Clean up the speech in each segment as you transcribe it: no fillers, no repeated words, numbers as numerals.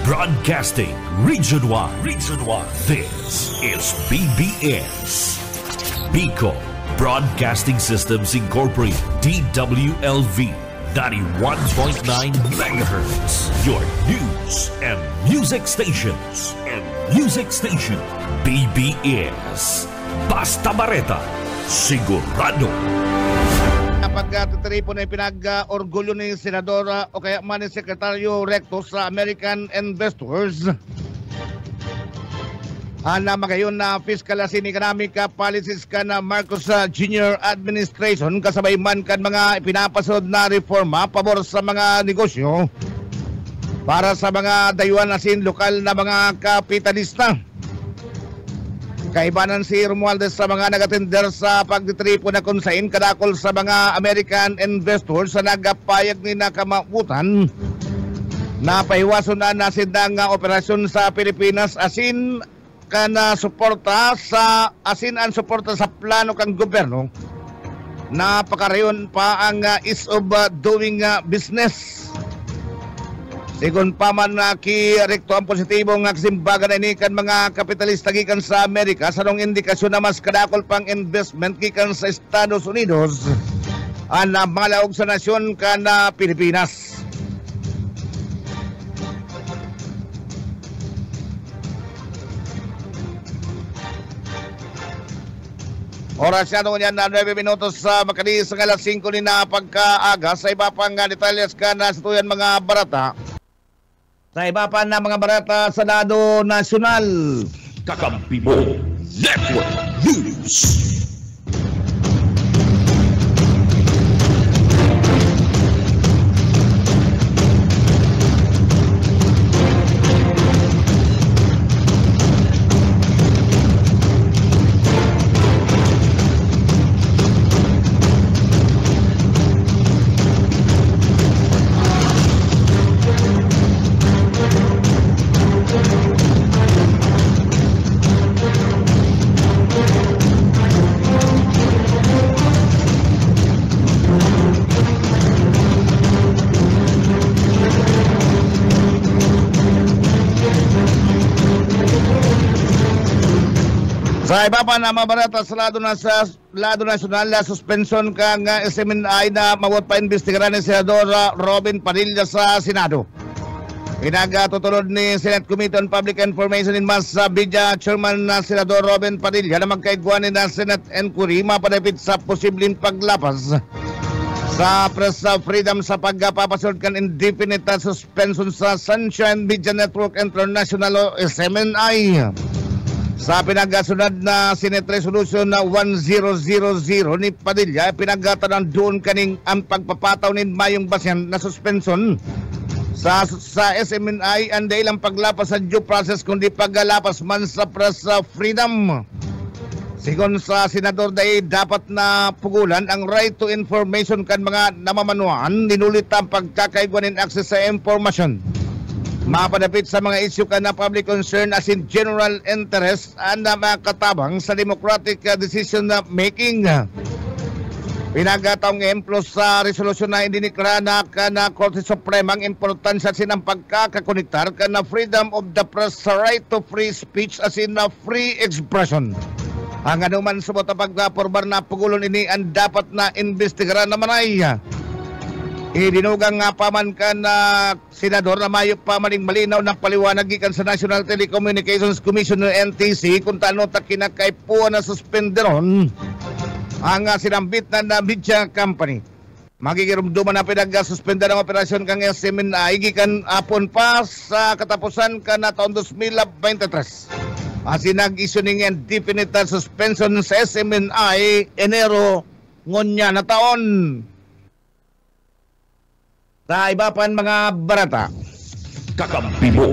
Broadcasting Region 1. Region 1. This is BBS. Bicol Broadcasting Systems Incorporated. DWLV 91.9 MHz. Your news and music stations. BBS. Basta Bareta. Sigurado. Pagkatitripo na pinag-orgulyo ni Senadora o kaya man ni Sekretaryo Recto sa American Investors. Na magayon na Fiscal and Economic Policies kan Marcos Jr. Administration kasabay man kan mga pinapasod na reforma pabor sa mga negosyo para sa mga dayuhan asin lokal na mga kapitalista. Kaibanan si Romualdez sa mga nagatender sa pagditripo na konsain kadakol sa mga American investors sa nagapayag ni nakamabutan na pahiwason na sindang operasyon sa Pilipinas asin kana suporta sa ang suporta sa plano kang gobyerno na pakarayon pa ang ease of doing business. Sigon pa man ki-rekto ang positibong simbagan na inikan mga kapitalista gikan sa Amerika sa nung indikasyon na mas kadakol pang investment gikan sa Estados Unidos ang malaog sa nasyon kan Pilipinas. Oras yan yan na 9 minutos sa makalis ng alas 5 ni na pagkaaga sa iba pang detalyas ka na situyan mga barata. Sa iba pa na mga barata sa Senado Nasyonal. Kakampi mo Network News. Sa iba pa na mabarata sa lado nasyonal na suspension kang SMNI na mawat pa investigaran ni Senador Robin Padilla sa Senado. Pinagtutulod ni Senate Committee on Public Information in Mass Media Chairman na Senador Robin Padilla na magkaigwan ni na Senate Inquiry mapadapit sa posibleng paglapas sa press freedom sa pagpapasod kan indefinite suspension sa Sunshine Media Network International o SMNI. Sa pinagasunod na Senate Resolution na 1000 ni Padilla, pinagatanan doon kaning ang pagpapataw ni Mayong Basyan na suspension sa SMNI ang dahilang paglapas sa due process kundi paggalapas man sa press freedom. Sigon sa Senador Day, dapat na pugulan ang right to information kan mga namamanuan, ninulit ang pagkakaigwanin access sa information. Mapadapit sa mga isyu ka na public concern as in general interest na makatabang sa democratic decision making. Pinagataong emplo sa resolusyon na indiniklara na kana Korte Suprema ang importansya sinang pagkakakonektar ka na freedom of the press sa right to free speech as in free expression. Ang anuman subot ang pagkaporbar na pugulon ini ang dapat na investigaran naman ay idinugang nga paman ka na senador na mayo pa maling malinaw ng paliwanag gikan sa National Telecommunications Commission o NTC kung taano ta kinakaipuan na suspenderon ang sinambit na media company. Magigirumduman na pinag-suspender ang operasyon kang SMNI gikan apon pa sa katapusan ka na taon 2023. Nag-issue ng indefinite suspension sa SMNI Enero ngonya na taon. Sa iba pa mga barata. Kakampi mo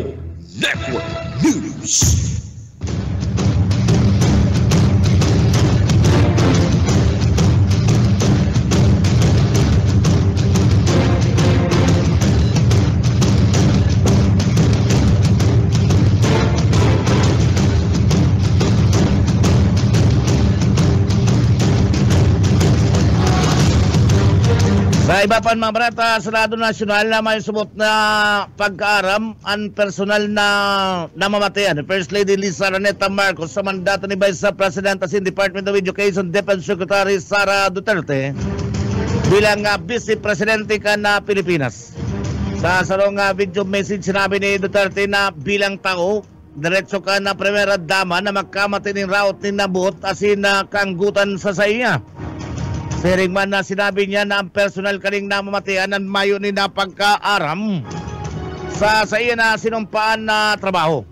Network News. Sa Sa iba pa mga barata, sa Senado Nasyonal na may subot na pagkaaram ang personal na namamatayan. First Lady Lisa Araneta Marcos sa mandato ni Vice President asin Department of Education Defense Secretary Sara Duterte bilang Vice Presidente ka na Pilipinas. Sa sarong video message sinabi ni Duterte na bilang tao, diretso ka na primera dama na magkamati ng raot ni nabot asin na kanggutan sa saya. Sering man na sinabi niya na ang personal kaning namamatayan ng mayo ni napagkaaram sa iya na sinumpaan na trabaho.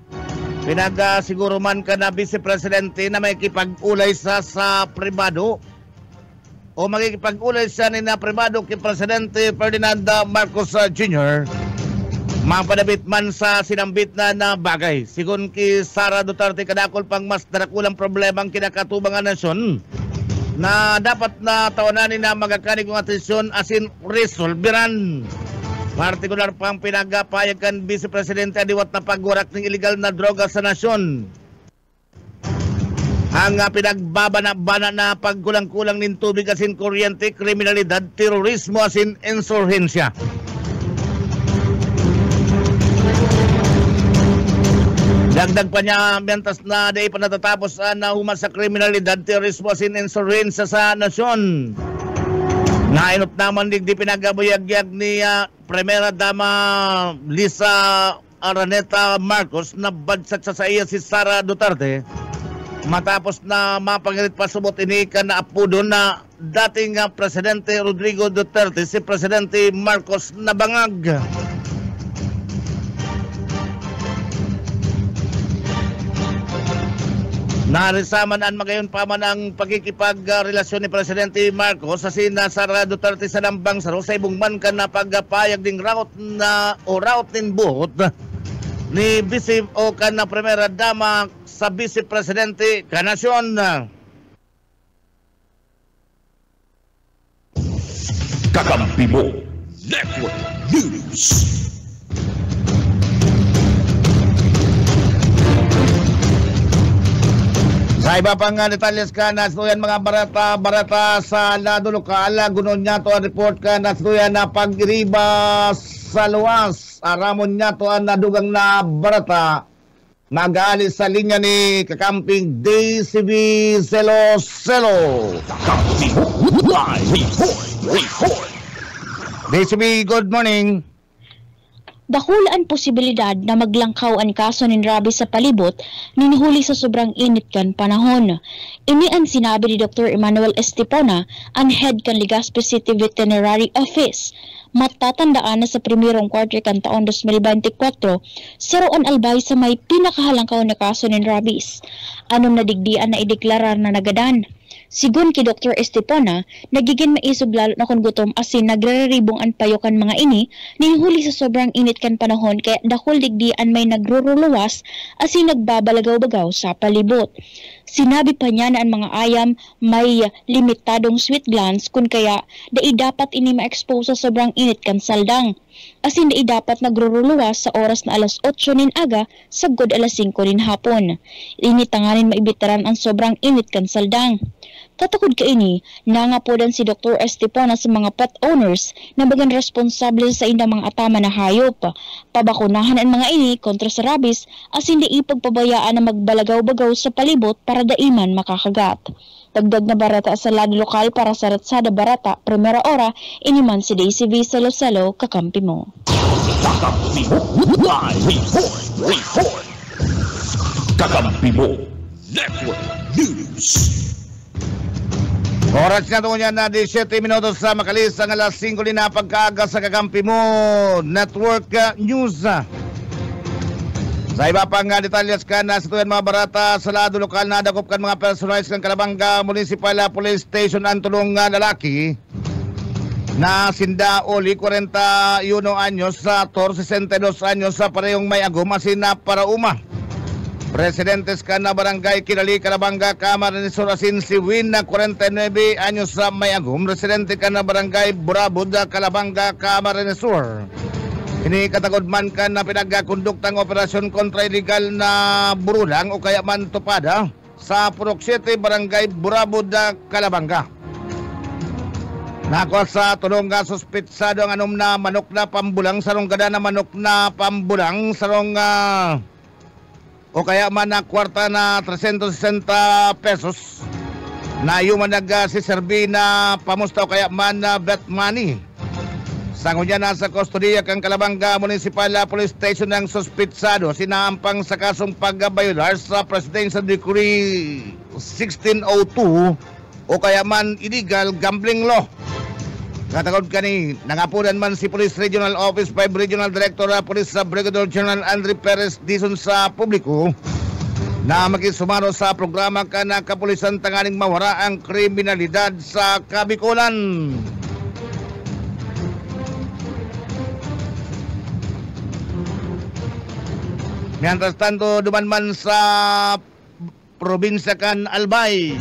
Pinagasiguro man ka na Vice Presidente na may kipag-ulay sa pribado o magkikipag-ulay siya ni na pribado kay Presidente Ferdinand Marcos Jr. Mapadabit man sa sinambit na bagay. Sigun ki Sara Duterte kadakol pang mas darakulang problema ang kinakatubangan nasyon na dapat na tawanan na magakanig ng atensyon asin resolveran. Partikular pang pinagapayagan Vice Presidente adiwat na pagwarak ng illegal na droga sa nasyon. Ang pinagbabana-bana na pagkulang-kulang ng tubig asin kuryente, kriminalidad, terorismo asin insurhensya. Dagdag pa niya, mientras na day pa natatapos na humas sa kriminalidad, terorismo asin insurhensya sa nasyon. Nainot naman di pinagabuyagyag ni Primera Dama Lisa Araneta Marcos na badsat sa iya si Sara Duterte matapos na mapangilit pasubot inikan na apudo na dating Presidente Rodrigo Duterte si Presidente Marcos nabangag. Narisaman ang magayon pa man ang pagkikipagrelasyon ni Presidente Marcos sa Sara Duterte sa Lambang Saro sa ibong man ka na pagpayag ding raot nin buhot ni Vice o ka na Primera Dama sa Vice Presidente Kanasyon. Kakampi mo Network News. Sa iba pang detalyes ka, nasluyan mga barata sa lado lokal, gunon niya to ang report ka, nasluyan na pag-iriba sa luwas, aramon niya to ang nadugang na barata, mag-aalis sa linya ni kakamping DCB Selo. Kakampi mo report. DCB, good morning. Dakulaan posibilidad na maglangkaw ang kaso ng rabies sa palibot ninihuli sa sobrang init kan panahon. Ini ang sinabi ni Dr. Emmanuel Estipona, ang head kan Legazpi City Veterinary Office. Matatandaan na sa primerong quarter kan taon 2024, saroan albay sa may pinakahalangkaw na kaso ng rabies. Anong nadigdian na ideklarar na nagadan? Sigun ki Dr. Estipona, nagiging maisog lalo na kung gutom asin nagraribong ang payokan mga ini, nihuli sa sobrang init kan panahon kaya dahol digdian may nagruruluwas asin nagbabalagaw-bagaw sa palibot. Sinabi pa niya na ang mga ayam may limitadong sweet glands kun kaya dai dapat ini ma-expose sa sobrang init kan saldang. Asin dai dapat nagruruluwas sa oras na alas 8 nin aga sagod alas 5 nin hapon. Ini tanganin maibitaran ang sobrang init kan saldang. Tatakod ka ini, nangapodan si Dr. Estipona sa mga pet owners na bagan responsable sa indang mga atama na hayop. Pabakunahan ang mga ini kontra sa rabies as hindi ipagpabayaan na magbalagaw-bagaw sa palibot para daiman makakagat. Dagdag na barata sa lado lokal para sa Ratsada Barata, Primera Ora, iniman si Daisy V. Salo, kakampi mo. Kakampi mo report. Kakampi mo Network News. Oras na ito niya na 17 minutos sa makalis ang alas 5 din na pagkaaga sa kakampi mo Network News. Sa iba pang detalyes ka na situyan mga barata sa lado lokal na dakop kan mga personalis ng Calabanga Municipal Police Station ang tulong lalaki na sinda Oli 41 anyos sa 62 anyos sa parehong may agum asin na parauma. Presidentes ka na barangay Kinali, Calabanga, Camarines Sur asin si Win na 49 anyos sa Mayagum. Residente ka na barangay Burabud, Calabanga, Camarines Sur. Inikatagod man ka na pinagkakonduktang operasyon kontra illegal na burulang o kaya man tupada sa Purok City, barangay Burabud, Calabanga. Nakuha sa tulong nga suspitsado ang anom na manok na pambulang sarong gada na manok na pambulang sarong o kaya man na kwarta na 360 pesos na yuman si serbi na pamusta o kaya man na bet money. Sango niya nasa kustodiya kang Calabanga Municipal Police Station ng suspitsado sinaampang sa kasong pag-violar sa Presidential Decree 1602 o kaya man illegal gambling law. Katagod kani, nangapunan man si Police Regional Office 5 Regional Director Police sa Brigadier General Andre Perez dison sa publiko na makisumaro sa programa ka na kapulisan tanganing mawara ang kriminalidad sa Kabikulan. Mientras tanto, duman man sa probinsya kan Albay,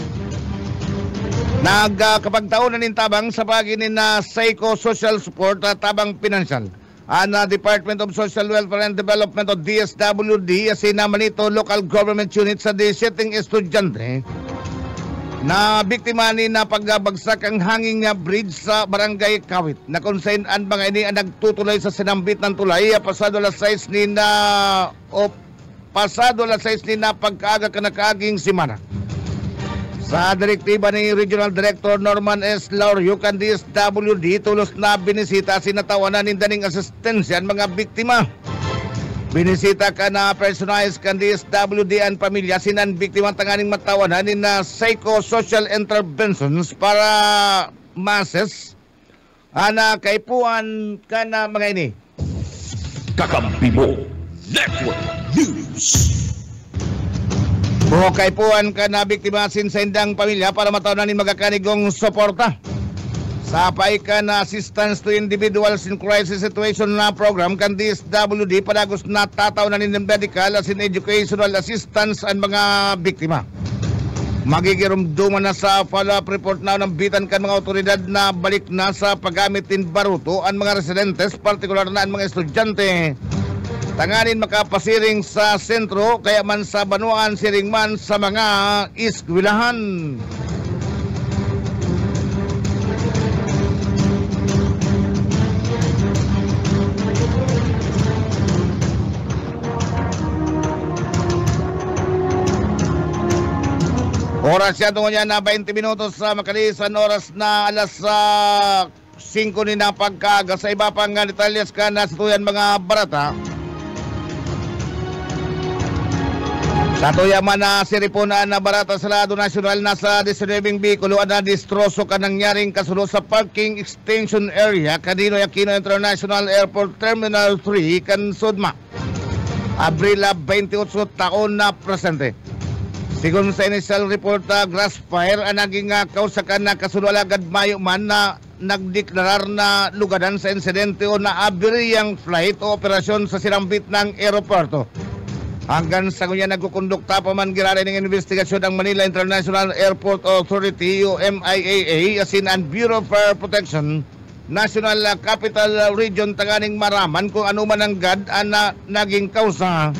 nagkapagtaunan ng tabang sa paginin na psycho-social support at tabang pinansyal. Ang Department of Social Welfare and Development o DSWD asinaman ito local government unit sa 17 estudyante na biktima ni na pagbagsak ang hanging bridge sa Barangay Kawit na kung saan ang mga ini ang nagtutuloy sa sinambit ng tulay pasado alas 6 ni na pagkaaga ka na kaaging simana. Sa direktiba ni Regional Director Norman S. Laurio kan DSWD, tulos na binisita sinatawanan ni daning asistensya ang mga biktima. Binisita ka na personalized kan DSWD ang pamilya sinan biktima tanganing matawanan ni na psychosocial interventions para masses ana kaipuan ka na mga ini. Kakampi mo Network News. Buhokay puan ka na biktima sa indang pamilya para matawanan ni magkakanigong suporta. Sapay ka na assistance to individuals in crisis situation na program kan DSWD padagos na tataw na ng medical as in educational assistance ang mga biktima. Magigirumduman na sa follow-up report na ng bitan kan mga otoridad na balik na sa paggamitin baruto ang mga residentes, partikular na ang mga estudyante. Tanganin makapasiring sa sentro kaya man sa banuan siring man sa mga eskwelahan. Oras yan tungo niya na 20 minutos sa makalisan oras na alas 5 ni na pagkaga sa iba pang detalyas ka na situyan mga barata. Sa tuyaman na siripuna na barata sa Lado Nacional nasa 19 Bicolo na distroso ka nangyaring kasunod sa parking extension area kanino Aquino International Airport Terminal 3 kan Sudma. Abril 28 taon na presente. Sigun sa initial report grass fire ang naging kausakan na kasunod agad Mayo man na nagdeklarar na lugadan sa insidente o na aberiyang flight o operasyon sa sinambit ng aeroporto. Hanggang sa kunya nagkukondukta pa man girari ng investigasyon ng Manila International Airport Authority o MIAA asin ang Bureau of Fire Protection National Capital Region tanganing maraman kung ano man ang gad na naging kausa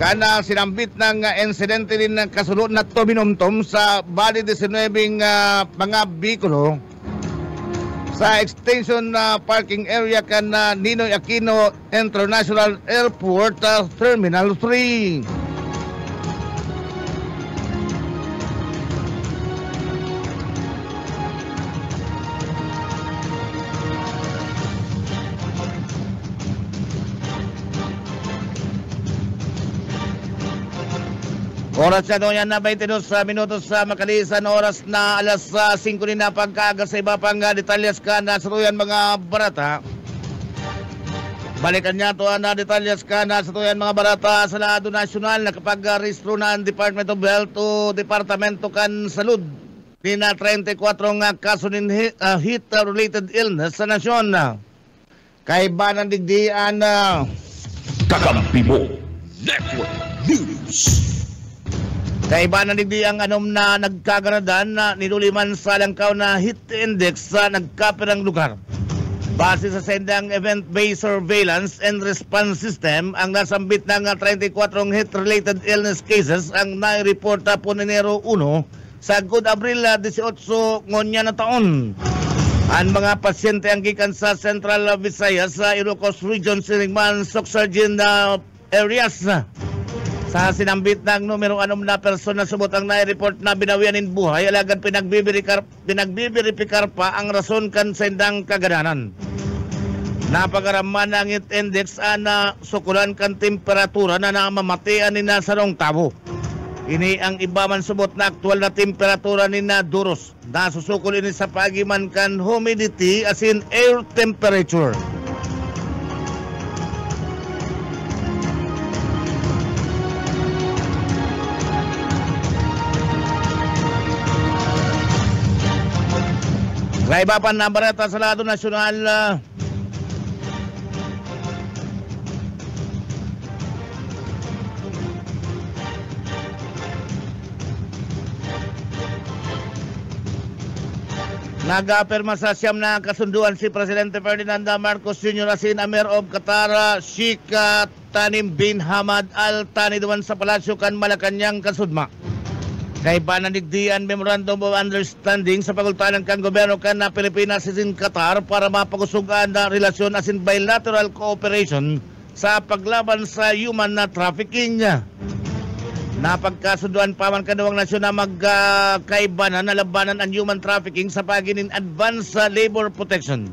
kana sinambit ng insidente din ng kasunod na tuminumtom sa bali 19 mga bikulo sa extension parking area kan Ninoy Aquino International Airport Terminal 3. Oras na doon yan na 22 minutos sa makalisan oras na alas 5 din na pagkaga sa iba pang detalyas ka na sa tuyan mga barata. Balikan niya to na detalyas ka na sa tuyan mga barata sa Lado Nacional na kapag rehistro na ang Department of Health o Departamento kan Salud ni na 34 kaso ng heat-related illness sa nasyon. Kay ba ng digdian Kakampi mo Network News. Kaiba na digdi ang anom na nagkaganadan na niluliman sa langkaw na heat index sa nagkapirang lugar. Base sa sendang event-based surveillance and response system, ang nasambit ng 34 heat-related illness cases ang nai-reporta po Enero 1 sa Good Abril 18 ngonya na taon. Ang mga pasyente ang gikan sa Central Visayas sa Ilocos Region sinigman Soxargin areas sa sinambit ng numero 6 na persona subot ang nai-report na binawian in buhay alagad pinagbibiripikar pa ang rason kan sa indang kagananan. Napagaraman ang heat index na sukulan kan temperatura na namamatian ni na sarong tabo. Ini ang iba man subot na aktual na temperatura ni na duros. Nasusukol ini sa pagiman kan humidity as in air temperature. Raibapan na barata sa lado nasyonal. Nag-apirma sa siyam na kasunduan si Presidente Ferdinand Marcos Jr. asin Amir of Qatar Sheikh Tanim bin Hamad Al Thani duman sa palasyo kan Malacanang kasudma. Kay pananigdian Memorandum of Understanding sa pagultanan kan gobyerno kan na Pilipinas asin Qatar para mapagusugan na relasyon asin bilateral cooperation sa paglaban sa human na trafficking. Napagkasunduan pa man kaduwang nasyon na magkaibanan na labanan ang human trafficking sa paginin advance labor protection.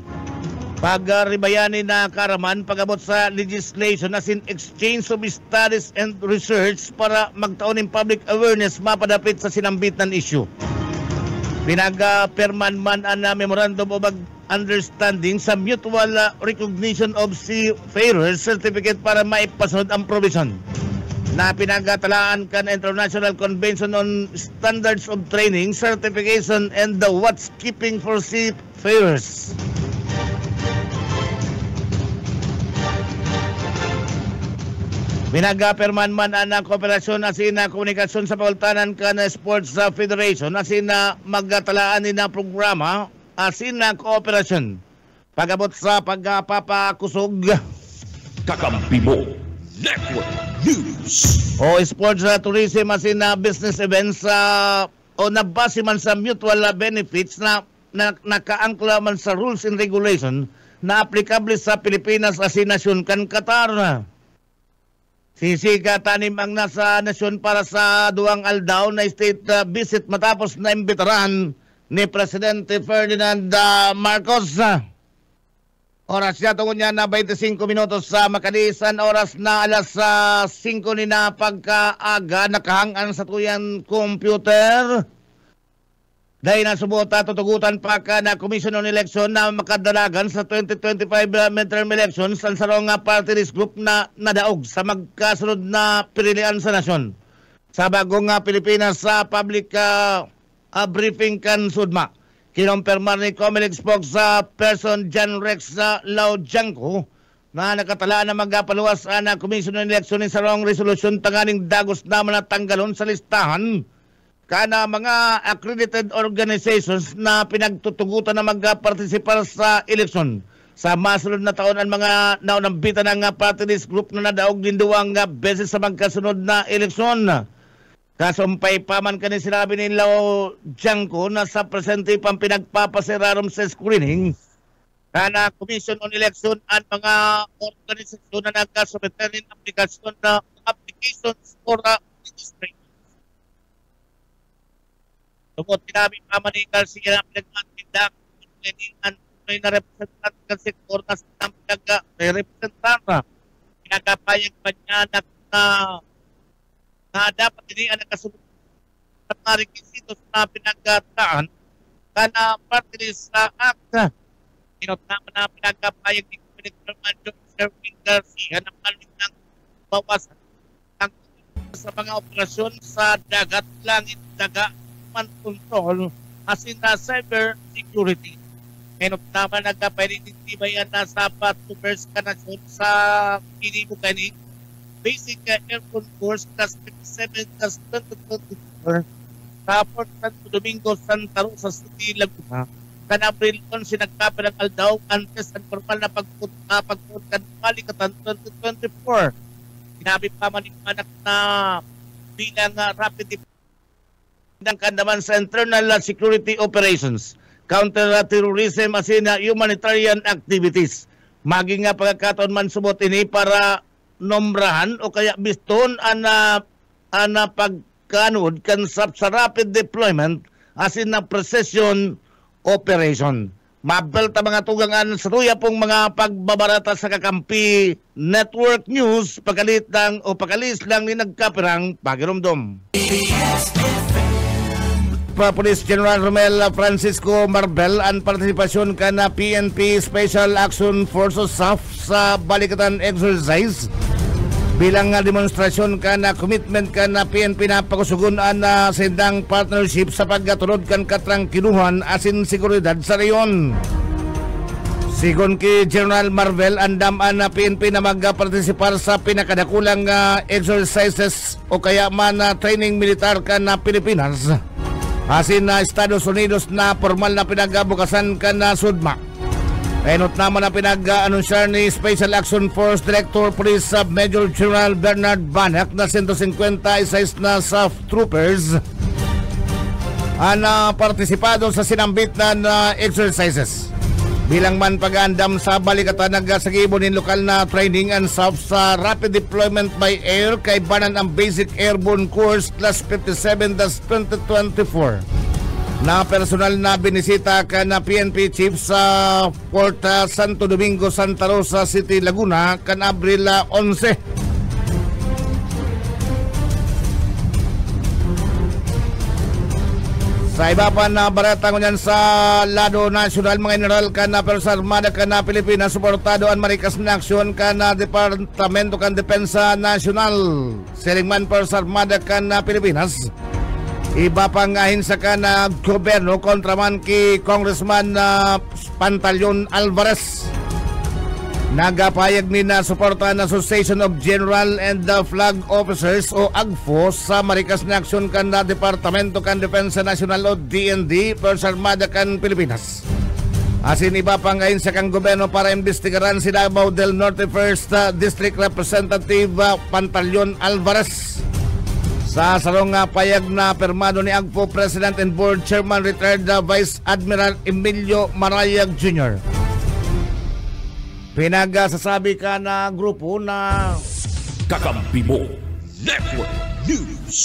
Pagribayani na karaman pagabot sa legislation as in exchange of studies and research para magtaon ng public awareness mapadapit sa sinambit ng issue. Pinagperman man ang Memorandum of Understanding sa Mutual Recognition of Seafarers Certificate para maipasunod ang provision na pinagatalaan kan International Convention on Standards of Training, Certification, and the Watchkeeping for Seafarers. Pinagperman man ang kooperasyon asin na komunikasyon sa pagultanan kan Sports Federation asin na magatalaan ni na programa asin na kooperasyon pagabot sa pagpapakusog Kakampi mo Network News. O sports tourism asin na business events o nabase man sa mutual benefits na nakaangkla man sa rules and regulation na aplikable sa Pilipinas asin nasyon kan Qatar. Sisiga tanim ang nasa nasyon para sa duwang aldaw na state visit matapos na imbitaran ni Presidente Ferdinand Marcos. Oras niya tungo niya na 25 minutos sa makalisan oras na alas 5 ni na pagkaaga nakahangan sa tuyang computer. Dahil nasubota tutugutan pa ka na Commission on Election na makadalagan sa 2025 midterm elections ang sarong party list group na nadaog sa magkasunod na pilihan sa nasyon. Sa bagong Pilipinas sa public briefing kan Sudma. Kinumpirma ni Comelec spokesperson John Rex Laujanco na nakatalaan na magpaluwas na Commission on Election ni sarong resolusyon tanganing dagos na manatanggalon sa listahan kana mga accredited organizations na pinagtutugutan na magpartisipar sa eleksyon. Sa masunod na taon ang mga naunambitan ng party list group na nadaog din duwang beses sa magkasunod na eleksyon. Kasumpay pa man kani sinabi ni Lao Janko na sa presente pang pinagpapasirarom sa screening kana Commission on Election at mga organisasyon na nagkasubmit ng aplikasyon na applications for registration. Tungkol sinabi pa man ni Garcia na pinag-atindak ang tunay na representante ng sektor na sa pinag-representar. Pinagpapayag pa niya na dapat din ang nakasunod at mga requisitos na pinagkataan kana party list sa act. Inot naman na pinagkapayag ni Commissioner Sherwin Garcia na palit ng bawasan ang sa mga operasyon sa dagat, langit, daga, man control asin na cyber security. Inot naman nagkapainitibayan na sa patubers kanasyon sa kinibukaning Basic Airborne Force Class 57 Class 2024 sa Port Santo Domingo, Santa Rosa City, Laguna. Kan Abril 11 nagkapilang aldaw antes ang formal na pagpunkan palikatan 2024. Sinabi pa man yung anak na bilang rapid ng kandaman sa internal security operations. counter-terrorism asin humanitarian activities. Maging nga pagkakataon man subot ini para nombrahan o kaya biston ana pagkanod kan sa rapid deployment asin na precision operation. Mabelta mga tugangan sa tuya pong mga pagbabarata sa Kakampi Network News pagalit lang o pagalis lang ni nagkapirang pagirumdom. Police General Romel Francisco Marbel ang partisipasyon ka na PNP Special Action Forces SAF sa balikatan exercise bilang demonstrasyon ka na commitment ka na PNP na pagsugunan na sindang partnership sa paggatulod kan katrangkiluhan asin seguridad sa reyon. Sigon ki General Marvel, andaman na PNP na magpartisipar sa pinakadakulang exercises o kaya man training militar ka na Pilipinas asin na Estados Unidos na formal na pinagabukasan ka na SUDMA. Enot naman na pinag-anunsar ni Special Action Force Director Police Major General Bernard Banak na 156 na SAF troopers ang partisipado sa sinambit na exercises. Bilang man pag-aandam sa balikatan nagsagibonin lokal na training and SAF sa rapid deployment by air kay banan ang Basic Airborne Course Class 57-2024. Na personal na binisita ka na PNP Chief sa Port Santo Domingo, Santa Rosa City, Laguna kan Abril 11. Sa iba pa na barata ngunyan sa lado nasyonal, mga general ka na Persa Armada ka na Pilipinas, suportado ang marikas na aksyon ka na Departamento kan Depensa Nasional, Seringman Persa Armada ka na Pilipinas. Iba pang ahinsa ka na gobyerno kontra man ki Congressman Pantaleon Alvarez. Nagapayag ni na suporta na Association of General and Flag Officers o AGFO sa marikas na aksyon kan na Departamento kan Depensa Nasional o DND Persa Armada kan Pilipinas. Asin iba pang ahinsa kang gobyerno para imbestigaran si Davao del Norte 1st District Representative Pantaleon Alvarez. Sa sarong payag na permado ni AGFO President and Board Chairman Retired Vice Admiral Emilio Marayag Jr. Pinagsasabi ka na grupo na Kakampi Mo Network News.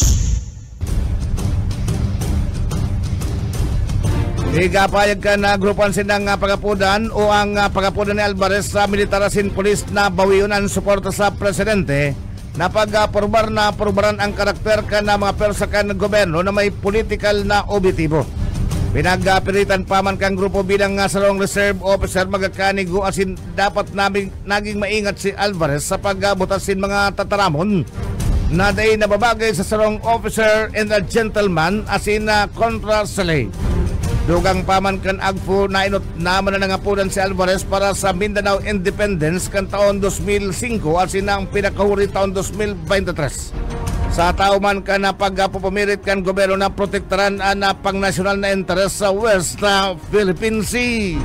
Igapayag ka na grupan sinang pagapudan o ang pagapudan ni Alvarez sa militarasin polis na bawiyon ang suporta sa presidente na purbaran ang karakter ka na mga persa ka ng gobyerno na may political na objetibo. Pinagpilitan pa man kang grupo bilang sarong reserve officer magkakanigo asin dapat naging maingat si Alvarez sa pagbutasin mga tataramon na day nababagay sa sarong officer and a gentleman asin kontra sa lay. Dugang paman kan AGFO na inot naman na nangapunan si Alvarez para sa Mindanao Independence kan taon 2005 asin ang pinakahuri taon 2023. Sa tao man ka na pagpupumirit kan gobyerno na protektaran ang pangnasyonal na interes sa West Philippine Sea.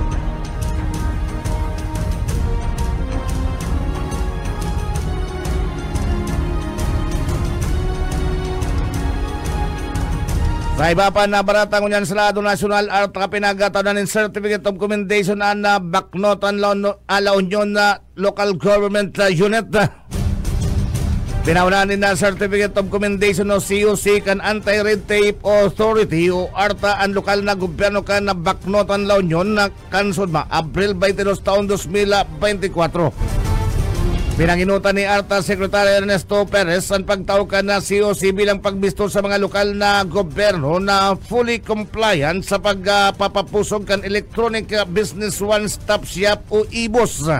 Sa iba pa na barata ngunyan sa lado nasyonal at pinagataon ng Certificate of Commendation na Baknotan La Union na Local Government Unit. Pinaunanin na Certificate of Commendation o COC kan Anti-Red Tape Authority o ARTA ang lokal na gobyerno kan na Baknotan La Union na kansudma Abril 22 taon 2024. Pinanginutan ni ARTA Secretary Ernesto Perez ang pagtawag na COC bilang pagbisto sa mga lokal na gobyerno na fully compliant sa pagpapapusog kan Electronic Business One-Stop Shop o IBOS.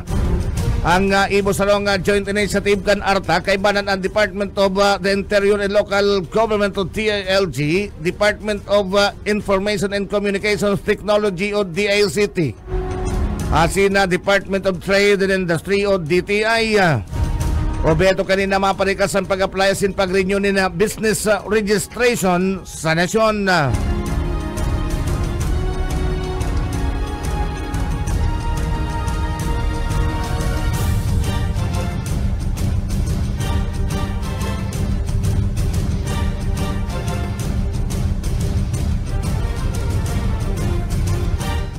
Ang IBOS sarong joint initiative kan ARTA kay banan ang Department of the Interior and Local Government o DILG, Department of Information and Communications Technology o DICT, asin na Department of Trade and Industry o DTI. O beto kanina maparikas ang pag-apply sin pag-renew ni na business registration sa nasyon.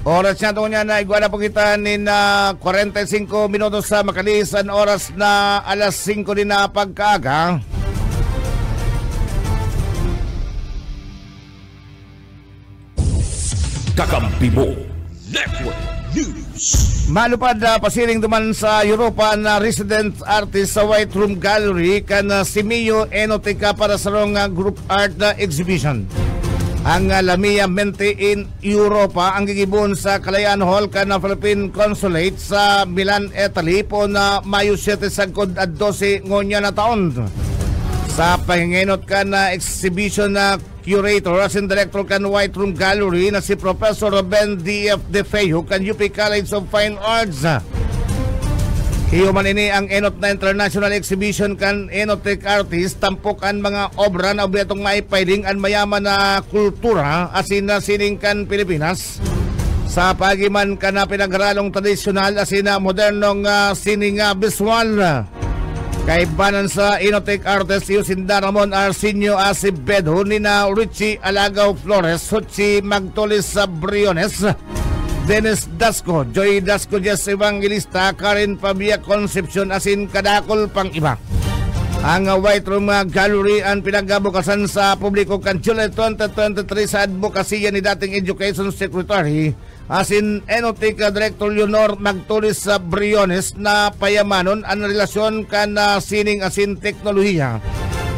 Oras niya ito niya na iguana po kita ni 45 minutos sa makalisan oras na alas 5 din na pagkaaga. Kakampi mo Network News. Malupad na pasiring duman sa Europa na resident artist sa White Room Gallery kan si Mio Enoteca para sa rong group art na exhibition. Ang Lamia Mente in Europa ang gigibon sa Kalayaan Hall kan Philippine Consulate sa Milan, Italy po na Mayo 7 sagkod at 12 ngonya na taon. Sa pahinginot kan na exhibition na curator as in director kan White Room Gallery na si Professor Ben D.F. De Feo kan UP College of Fine Arts. Hiuman ini ang enot na international exhibition kan enotek artist tampok an mga obra na objetong maipailing an mayaman na kultura asin na sining kan Pilipinas. Sa pagiman kan na pinag-aralong tradisyonal asin na modernong sining visual. Kaibanan sa enotek artist Yusinda Ramon Arsenio Acevedo ni na Richie Alagaw Flores, Suchi Magtolis Briones, Dennis Dasco, Joy Dasco Jess Evangelista, Karen Pabia Concepcion asin kadakol pang iba. Ang White Room Gallery ang pinagabukasan sa publiko kan July 2023 sa advokasya ni dating Education Secretary asin Enotek Director Leonor Magtolis Briones na payamanon ang relasyon kan sining asin teknolohiya.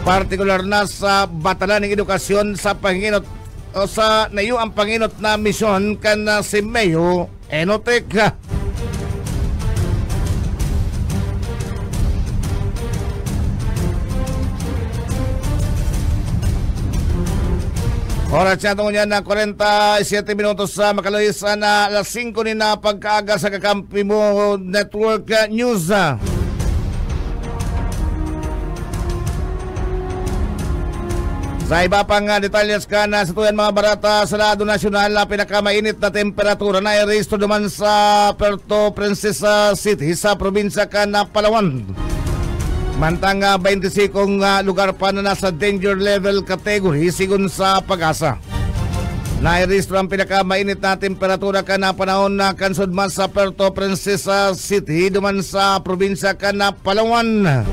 Partikular na sa batalan ng edukasyon sa panginot o sa nayo ang panginot na misyon kan si Mayo Enotek. Oras siya itong niya na 47 minutos sa makalayisan na alas 5 ni na pagkaaga sa Kakampi mo Network News. Sa iba pang detalyes ka na sa tuyan mga barata sa lado nasyonal na pinakamainit na temperatura na i-resto naman sa Puerto Princesa City sa probinsya ka na Palawan. Mantang 25 lugar pa na nasa danger level category sigun sa Pag-asa. Na-resto ang pinakamainit na temperatura ka na panahon na kansod man sa Puerto Princesa City duman sa probinsya ka na Palawan.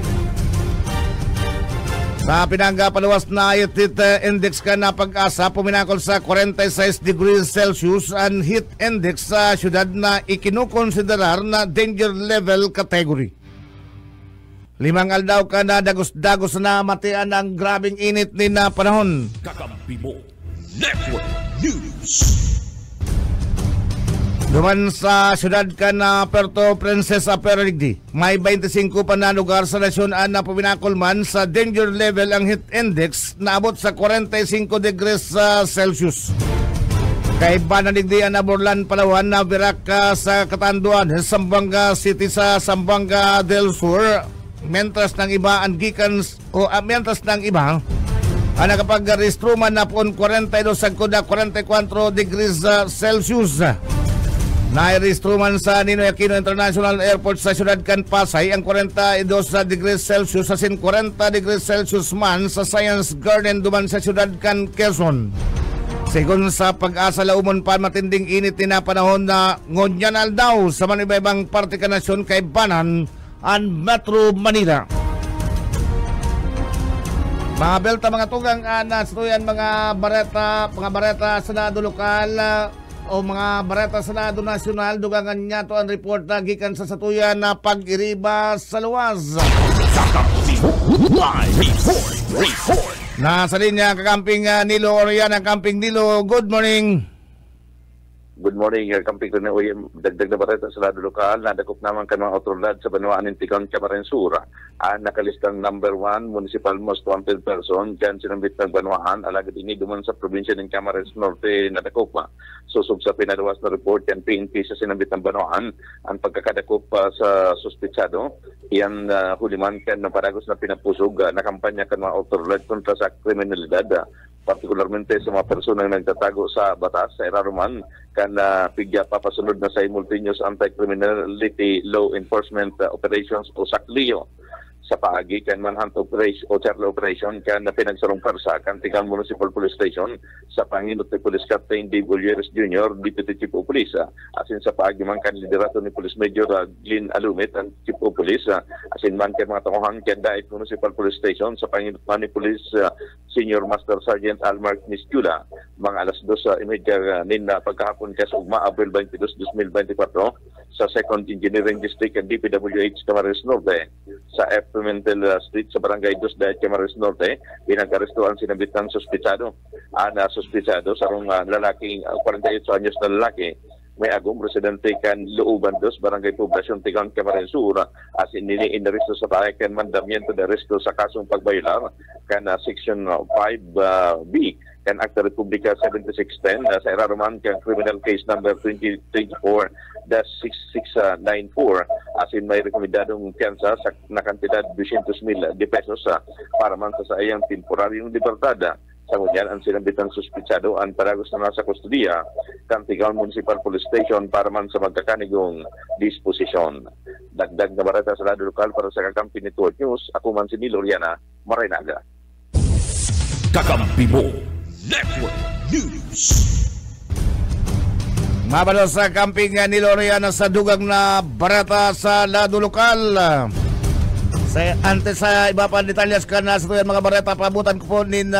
Sa pinagpaluwas na heat index ka na Pag-asa, puminakol sa 46 degrees Celsius ang heat index sa syudad na ikinukonsiderar na danger level category. 5 aldaw ka na dagos-dagos na matian ang grabing init ni na panahon. Kakampi mo Network News. Duman sa syudad ka na Puerto Princesa Perigdi, may 25 pa na lugar sa nasyon na puminakolman sa danger level ang heat index na abot sa 45 degrees Celsius. Kay Banadigdian na Borlan, Palawan na Virac sa Catanduan, Zamboanga City sa Zamboanga del Sur, mentras ng iba ang gikans o mentras ng iba ang nakapag-restruman na pon 42 sagkoda 44 degrees Celsius. Nairestruman sa Ninoy Aquino International Airport sa Syudad kan Pasay ang 42 degrees Celsius asin 40 degrees Celsius man sa Science Garden duman sa Syudad kan Quezon. Sigun sa Pag-asa laumon pa matinding init na panahon na ngonyanal daw sa manibaybang parte ka nasyon kay Banan ang Metro Manila. Mga belta mga tugang nastuyan mga bareta sa lado lokal o mga bareta sa lado nasyonal dugangan niya to ang report na gikan sa satuyan na pag-iriba sa luwas. Report. Nasa linya kakamping Nilo Oriana, Kamping Nilo, good morning. Good morning, Kamping ko na dagdag na bareta sa lado lokal. Nadakop naman ka mga otoridad sa Banuan Intikon, Camarines Sur. Nakalistang number 1, municipal most wanted person. Diyan sinambit ng Banuan. Alagad ini duman sa probinsya ng Camarines Norte nadakop. Susub sa pinadawas na report yan PNP sa sinambit ng Banuan. Ang pagkakadakop sa suspitsado. Yan huliman kan na paragos na pinapusog na kampanya kan mga otoridad kontra sa kriminalidad. Partikularmente sa mga personang nagtatago sa batas sa Iraruman kan pigya papasunod na sa simultaneous anti-criminality law enforcement operations o SACLIO. sa paagi kan manhunt operation o charla operation kan na pinagsarong parsa kan Tigan Municipal Police Station sa panginot ni Police Captain Dave Olieres Jr., Deputy Chief of Police. Asin sa paagi man kan liderato ni Police Major Glenn Alumit ang Chief of Police. Asin man kan mga tanguhan kan Daet Municipal Police Station sa panginot man ni Police Senior Master Sergeant Almark Niscula. Mga alas 2 nina pagkahapon kasugma Abril 22, 2024 sa 2nd Engineering District and DPWH Camarines Norte sa F. Pimentel Street sa Barangay 2 Daet Camarines Norte. Pinag-arestuhan sinabitang suspitsado. Suspitsado sa lalaking 48 anyos na lalaki may agong residente kan Looban 2, Barangay Poblacion, Tigan, Camarines Sur, as iniresto sa tayo kan mandamiento de arresto sa kasong pagbaylar kan Section 5B kan Acta Republica 7610 sa iraruman kan criminal case number 2024-6694 asin may rekomendadong piyansa sa nakantidad 200,000 pesos para man sa sayang temporaryong libertad. Sa ngunyan, ang sinabitang suspitsado ang paragos na nasa kustudiya kan Tigaon Municipal Police Station para man sa magkakanigong disposisyon. Dagdag na barata sa lado lokal para sa Kakampi Network News. Ako man si Niloriana Marinaga. Kakampi Mo Network News. Mabalo sa camping ni Loriana sa dugang na barata sa lado lokal. Antes sa iba pa detalyas ka na sa tuyan mga bareta, pabutan ko po nin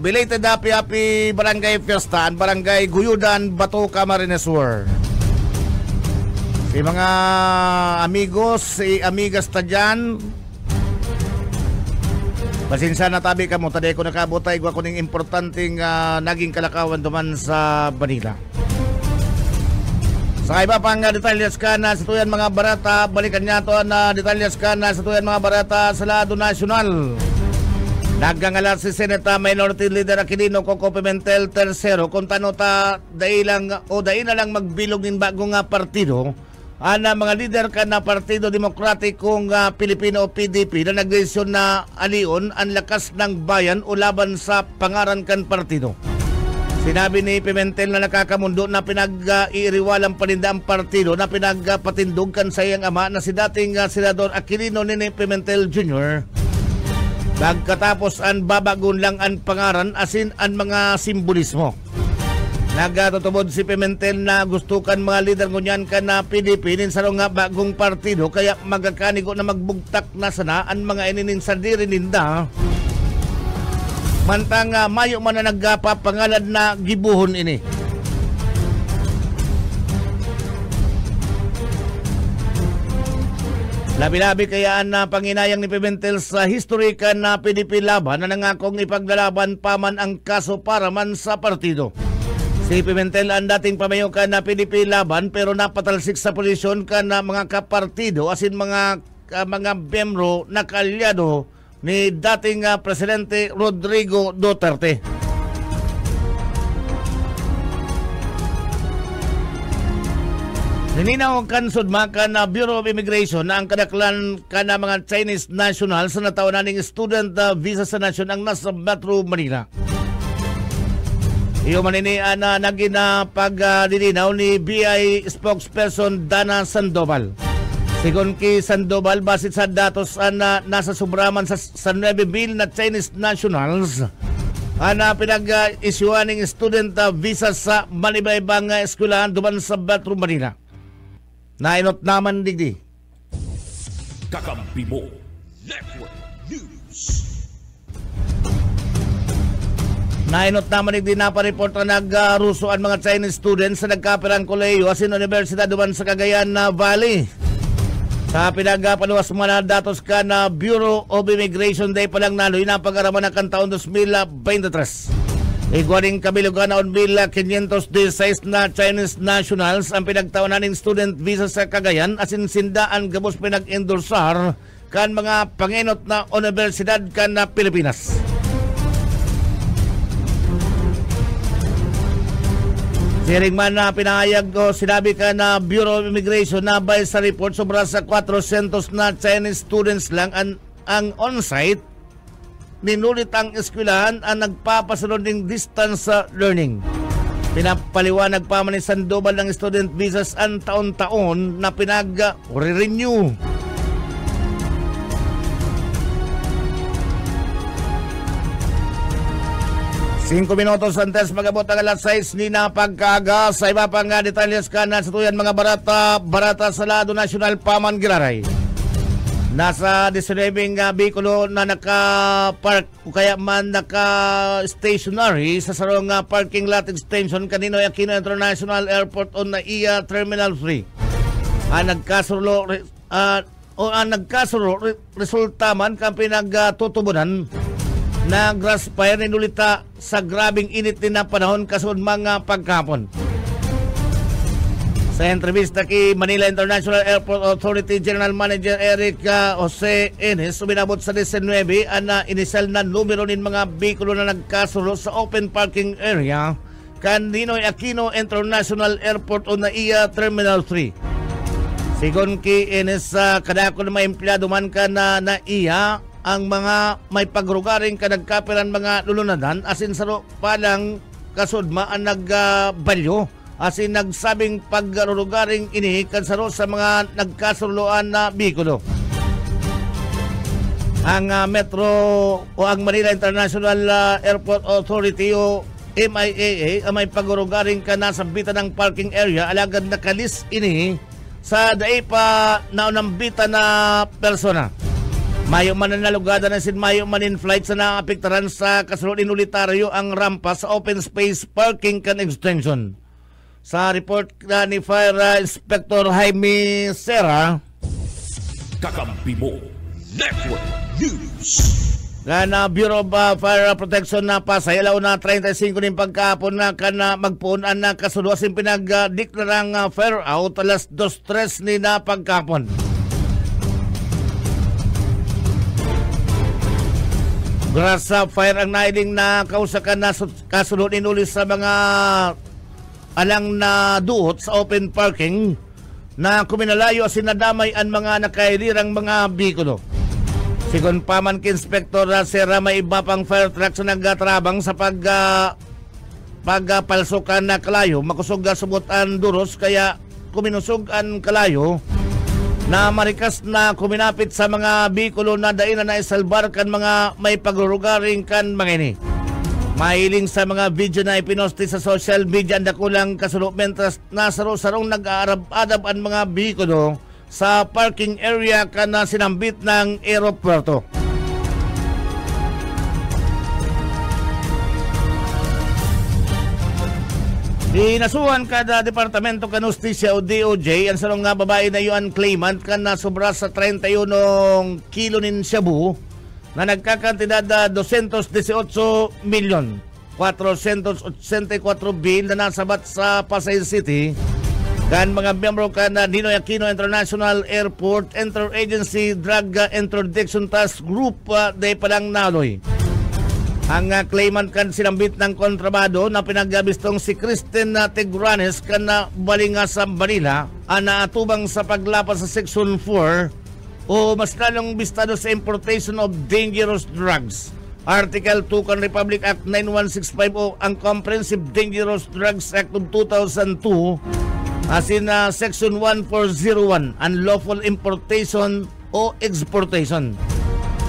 belated happy Barangay Fiesta, Barangay Guyudan, Bato, Camarines Sur. Si mga amigos, amigas ta dyan, pasensya na tabi ka mo, taday ko nakabutay, gwa ko ning importanteng naging kalakawan duman sa Manila. Sa iba pang detalyas ka na sa tuyan mga barata, balikan niya to na detalyas ka na sa tuyan mga barata sa lado nasyonal. Naggangalat si Senate Minority Leader Aquilino Coco Pimentel III kung tano ta dahil na lang magbilog ng bagong partido. Ana mga leader ka na Partido Demokratikong Pilipino o PDP na nagdesisyon na alion ang lakas ng bayan o laban sa pangaran kan partido. Sinabi ni Pimentel na nakakamundo na pinag-iiriwalang paninda ang partido na pinagpatindog kan sa iyang ama na si dating Senador Aquilino ni Pimentel Jr. Pagkatapos ang babagon lang ang pangaran asin ang mga simbolismo. Nagatutubod si Pimentel na gusto kan mga lider ngunyan ka na PDP nin sa nga bagong partido kaya magkakanigo na magbugtak na sana ang mga ininin sa diri ninda. Mantang mayo man na nagpapangalad na gibuhon ini. Labi-labi kaya na panginayang ni Pimentel sa history ka na PDP laban na nangakong ipaglalaban pa man ang kaso para man sa partido. Si Pimentel ang dating pamayo ka na PDP laban pero napatalsik sa posisyon ka na mga kapartido asin mga miyembro na kalyado ni dating Presidente Rodrigo Duterte. Nininaw kan sudma ka na Bureau of Immigration na ang kadaklan ka na mga Chinese nationals na nataon naning student visa sa nasyon ang nasa Metro Manila. Iyo manini na naging pagdilinaw ni BI spokesperson Dana Sandoval. Sigon ki Sandoval, basit sa datos na nasa sobraman sa 9,000 na Chinese nationals na pinag-isyuan ng student visa sa manibaybang eskwelahan duman sa Metro Manila. Nainot naman digdi. Kakampi Mo Network News. Nainot naman digdi na pa-report na nag-ruso ang mga Chinese students sa nagkapirang kolehiyo asin universidad duman sa Cagayan Valley. Sa pinagapaluwas mga datos ka na Bureau of Immigration Day palang naloy na pag-araman ng taon 2023. Igualing kabilugan na 1,516 na Chinese nationals ang pinagtawanan ng student visa sa Cagayan asin sindaan gabos pinag-endorsar kan mga panginot na universidad kan na Pilipinas. Siring man na pinahayag o sinabi ka na Bureau of Immigration na bay sa report sobra sa 400 na Chinese students lang ang on-site. Ninulit ang eskwelahan ang nagpapasunod ng distance learning. Pinapaliwanag pa man ni Sandoval ng student visas ang taon-taon na pinag-renew. 5 minutos antes magabot ang alas 6 ni na pagkaga sa iba pang detalyes ka na sa tuyan mga barata sa Lado National Paman Giraray. Nasa 19 bikulo na naka-park o kaya man naka-stationary sa sarong parking lot extension kanino Aquino International Airport on NAIA Terminal 3. Ang nagkasuro resulta man kang pinagtutubunan na grass fire ninulita sa grabing init din na panahon kasunod mga pagkapon. Sa entrevista kay Manila International Airport Authority General Manager Eric Jose Enes, uminabot sa 19 ang inisal na numero ng mga bikulo na nagkasuro sa open parking area kan Ninoy Aquino International Airport o NAIA Terminal 3. Sigon kay Enes, kadako na may empleyado man ka na NAIA ang mga may pagrugaring kanagkapiran mga lulunadan asin saro palang kasudma ang nagbalyo asin nagsabing pagrugaring ini kansaro sa mga nagkasuluan na bikulo. Ang Metro o ang Manila International Airport Authority o MIAA ang may pagrugaring ka na sa bitan ng parking area alagad nakalis ini sa daay pa naunambita na persona. Mayo man na nalugada na mayo man in flight sa naapektaran sa kasulod inulitaryo ang rampa sa open space parking kan extension. Sa report ni Fire Inspector Jaime Serra, Kakampi mo Network News. na Bureau of Fire Protection na Pasay, alaw na 35 ng pagkapon na kana magpuunan na kasuluasin pinagdiklarang fire out alas 2:03 ni na pagkapon. Grass fire ang nailing na kausakan na kasunod inulis sa mga alang na duot sa open parking na kuminalayo asin nadamay ang mga nakailirang mga bikulo. Sigon pa man kay Inspector Serra, may iba pang fire trucks na nagtrabang sa pagpalsukan na kalayo, makusog subutan duros kaya kuminusog ang kalayo na marikas na kuminapit sa mga bikulo na dainan na isalbar kan mga may pagrurugaring kan mga ini. Mahiling sa mga video na ipinosti sa social media ang dakulang kasulok mentras nasaro-sarong nag-aarab-adab ang mga bikulo sa parking area kan na sinambit ng aeroporto. Dinasuhan kada Departamento kan Justisya o DOJ ang sarong nga babae na yuan claimant kan na sobra sa 31 kilo nin shabu na nagkakantidad 218 milyon 484 bill na nasabat sa Pasay City kan mga miyembro kan na Ninoy Aquino International Airport Interagency Drug Interdiction Task Group day palang naloy. Ang claimant kan sinambit ng kontrabado na pinagabistong si Kristen Tegranes kan na balinga sa Manila na atubang sa paglapas sa Section 4 o mas lalong bistado sa importation of dangerous drugs. Article 2 kan Republic Act 9165 o ang Comprehensive Dangerous Drugs Act of 2002 asin Section 1401 unlawful importation o exportation.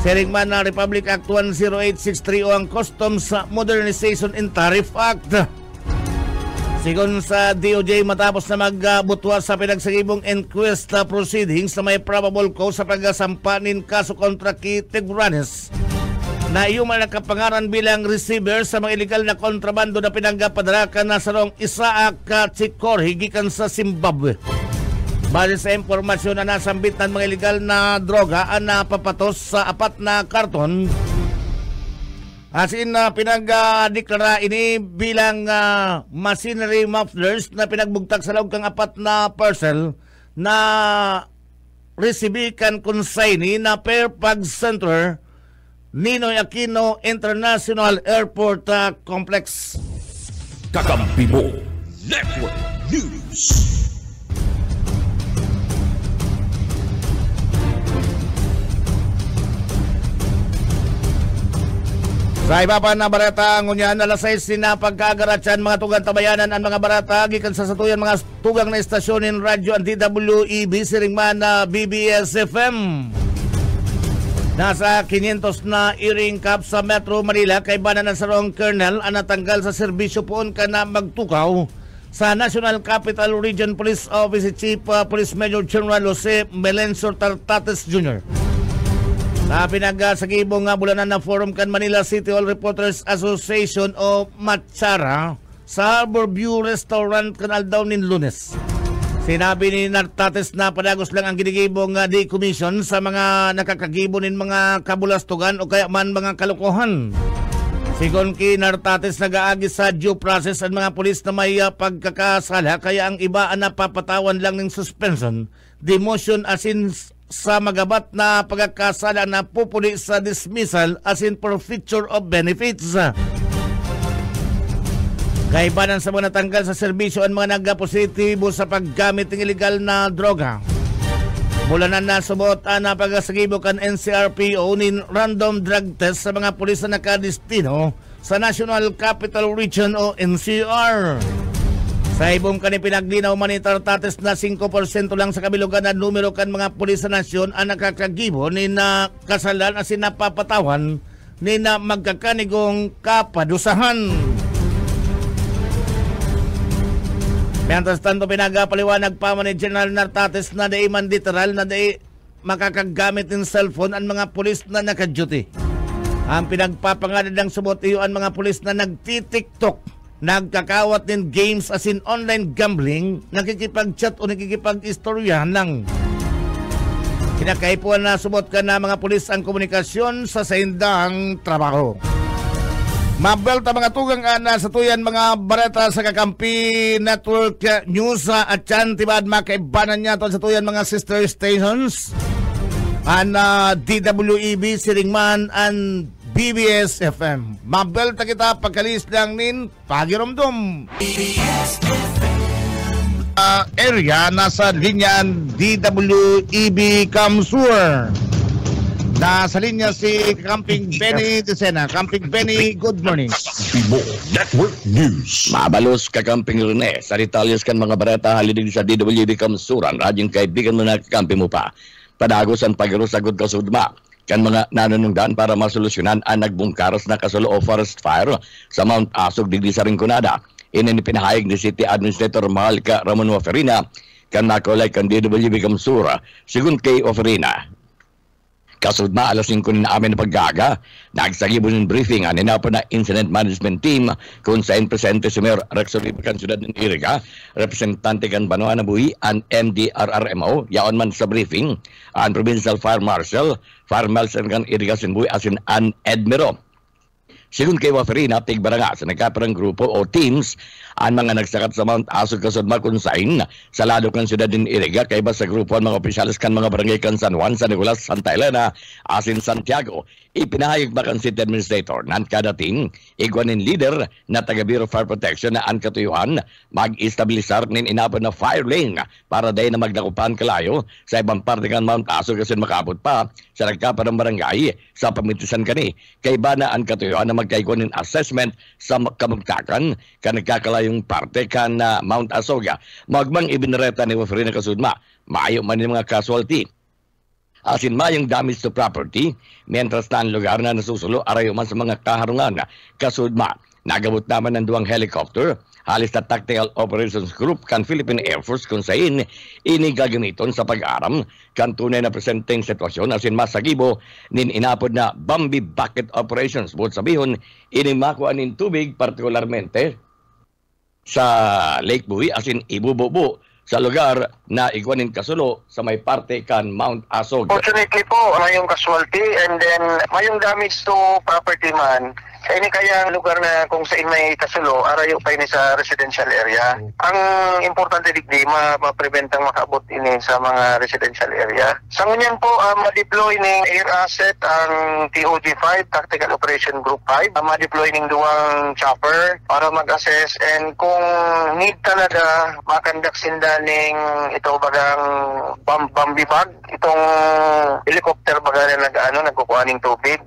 Sering man na Republic Act 10863 o ang Customs Modernization and Tariff Act. Sigon sa DOJ, matapos na magbutwa sa pinagsagibong inquest proceedings na may probable cause sa pagsampanin kaso kontra kay Tegranes na iyong nakapangaran bilang receiver sa mga illegal na kontrabando na pinagpadala na sa rong Isaac Chikori gikan sa Zimbabwe. Base sa impormasyon na nasambit ng mga illegal na droga na papatos sa 4 na karton asin pinagdeklara ini bilang machinery mufflers na pinagbugtak sa loob kang 4 na parcel na resibikan consignee na Fairfax Center Ninoy Aquino International Airport Complex. Kakampi mo Network News. Sa iba pa na barata, ngunyan alas 6 na pagkagaratsan mga tugang tabayanan ang mga barata gikan sa satuyan mga tugang na istasyonin radyo ang DWEB siringman na BBS FM. Nasa 500 na earring cap sa Metro Manila kay bana na sarong Colonel ang natanggal sa serbisyo poon ka na magtukaw sa National Capital Region Police Office Chief Police Major General Jose Melencio Tartates Jr. Sa pinag-sagibong nga bulanan na forum kan Manila City Hall Reporters Association o Matsara sa Harbor View Restaurant kanal daw nin Lunes. Sinabi ni Nartates na padagos lang ang ginigibong decommission sa mga nakakagibo nin mga kabulastugan o kaya man mga kalokohan. Sigon ki Nartates nagaagi sa due process ang mga pulis na may pagkakasala kaya ang iba ang napapatawan lang ng suspension, demotion as in sa magabat na pagkakasala na pupuli sa dismissal as in forfeiture of benefits. Kaibanan sa mga natanggal sa serbisyo ang mga nagpositibo sa paggamit ng illegal na droga. Mula na nasubot ang napagasagibo kan NCRPO nin random drug test sa mga pulis na nakadistino sa National Capital Region o NCR. Sa ibong kanipinaglinaw man ni Tartates na 5% lang sa kabilugan na numero kan mga pulis sa nasyon ang nakakagibo ni na kasalan as napapatawan ni na magkakanigong kapadusahan. Mientras tanto pinagapaliwanag pa man ni General Nartates na di man literal na di makakagamit ng cellphone ang mga pulis na naka-duty. Ang pinagpapangalan ng subot iyo ang mga pulis na nagti-TikTok, nagkakawat ng games as in online gambling, nakikipag-chat o nakikipag-istoryahan lang. Kinakaipuan na subot ka na mga pulis ang komunikasyon sa saindang trabaho. Mabelta mga tugang ana sa tuyan mga bareta sa Kakampi Network News at yan tibad makaibanan niya sa tuyan mga sister stations and DWEB Siringman and BBS FM. Mabelta kita pagkalis lang nin Pagiromdom. Area nasa linya DWEB Kamsur. Nasa linya si Camping Benny Decena. Camping Benny, good morning. Kakampi Network News. Mabalos Kakamping Rene. Sa detalles kan mga barata halidig sa DWB Kamsuran. Radyong kaibigan mo na kakampi mo pa. Padagos ang pagirusagod kasudma. Kan mga nanunungdan para masolusyonan ang nagbungkaras na kasulo o forest fire sa Mount Asog digdi sa Rinconada. Pinahayag ni City Administrator Mahalika Ramon Waferina kan nakulay kan DWB Kamsura. Sigun kay Waferina. Kasud na alas 5 na amin na paggaga, nagsagibo ng briefing ang inapo na Incident Management Team kung saan presente si Mayor Rexo Ripacan Ciudad ng Iriga, representante kan Banuan Nabuhi, ang MDRRMO, yaon man sa briefing, ang Provincial Fire Marshal, Fire Marshal kan Iriga Sinbuhi asin an Edmiro. Sigun kay Waferina, tigbaranga sa nagkaparang grupo o teams ang mga nagsakat sa Mount Asog kasudma kunsain sa lalo kan siyudad din Iriga kay ba sa grupo ang mga opisyalis kan mga barangay kan San Juan, San Nicolas, Santa Elena, asin Santiago. Ipinahayag ba kan City Administrator nan kadating igwanin leader na taga Bureau of Fire Protection na ang katuyuhan mag-estabilisar nin inapon na fire lane para dahi na magdakupan kalayo sa ibang parte kan Mount Asog kasi makabot pa sa nagkaparang barangay sa pamitisan kani kay ba na ang katuyuhan na magkaikunin assessment sa kamagtakan kan nagkakalayong parte kan Mount Asoga. Magmang ibinareta ni Waferina kasudma, maayo man yung mga casualty. Asin mayong damage to property, mientras na ang lugar na nasusulo arayo man sa mga kaharungan kasudma. Nagabot naman ng 2 helicopter, halis na Tactical Operations Group kan Philippine Air Force kung sain ini gagamiton sa pag-aram kan tunay na presenteng sitwasyon asin masagibo nin inapod na Bambi Bucket Operations. Buot sabihon, ini makuha nin tubig partikularmente sa Lake Buhi asin ibububo sa lugar na igwanin kasulo sa may parte kan Mount Asog. Fortunately po, mayong casualty and then mayong damage to property man. Ini kaya lugar na kung saan may kasulo, arayo pa ini sa residential area. Ang importante digdi, ma-prevent ang makaabot ini sa mga residential area. Sa ngunyan po, ma-deploy ng air asset ang TOG-5, Tactical Operation Group 5. Ma-deploy ng 2 chopper para mag-assess and kung need talaga, makandak sinda ng ito bagang Bambi bag, itong helicopter baga na nagkukuha ng tubig.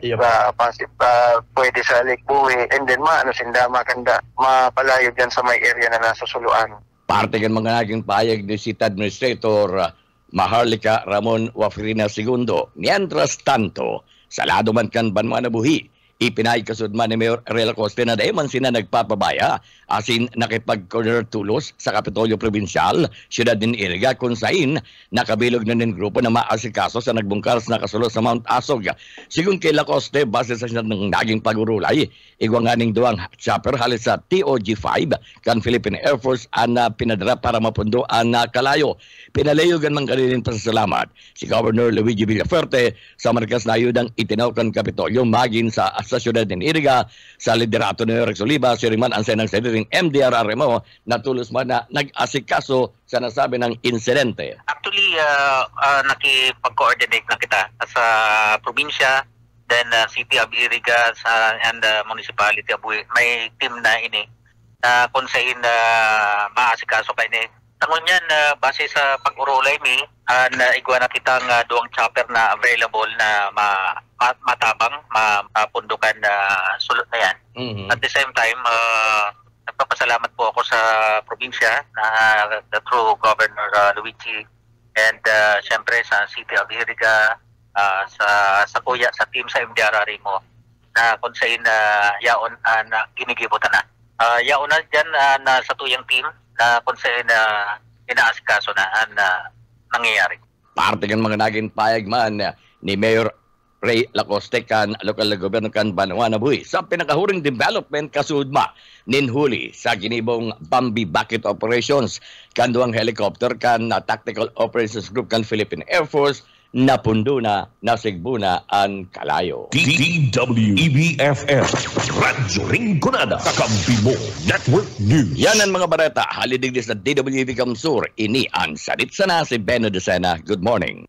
Pwede sa Lake Buhi and then sinda makanda mapalayo dyan sa may area na nasusuluan. Parte kan mga naging payag ni City Administrator Maharlika Ramon Waferina II. Mientras tanto, Sa lado man kan banwa nabuhi, ipinay kasudman ni Mayor Ariel Acosta na dahil man sina nagpapabaya asin nakipag-corner tulos sa Kapitolyo Provincial, siyudad din Iriga kung sain nakabilog na nin grupo na maasikaso sa nagbungkars na kasulod sa Mount Asog. Sigun kay Lacoste, base sa siya ng naging pagurulay, igwanganing duwang chopper halit sa TOG-5 kan Philippine Air Force ang pinadala para mapundo ang Kalayo. Pinalayogan man kanilin pasasalamat si Governor Luigi Villafuerte sa markas na ayudang itinaw kan Kapitolyo maging sa syudad ng Iriga sa liderato ni Rex Oliva, si Riman ang senang sediring MDRRMO na tulos man na nag-asikaso sa nasabi ng insidente. Actually, nakipag-coordinate na kita sa probinsya, then City of Iriga and Municipality of Buhi. May team na ini na kung saan maasikaso kayo ni. Tangon yan, base sa pag-urulay mi, na igwa na kitang duwang chopper na available na matabang, mapundukan na sulot na yan. At the same time, nagpapasalamat po ako sa probinsya na through Governor Luigi and syempre sa City of Iriga, sa kuya, sa team sa MDRRMO na kung saan yaon na ginigibutan na. Yaon na dyan na sa tuyang team na kung saan inaasikaso na nangyayari. Parte kan mga naging payag man ni Mayor Ray Lacoste kan lokal na gobyerno kan Banwa Nabuhi sa pinakahuring development kasudma ninhuli sa ginibong Bambi Bucket Operations kan duwang helicopter kan Tactical Operations Group kan Philippine Air Force napundo na nasigbo na ang Kalayo. DWEBFF Radyo Rinconada Kakampi Mo Network News. Yan ang mga bareta halidig sa DWEB Kamsur. Ini ang salit sana si Beno de Sena. Good morning.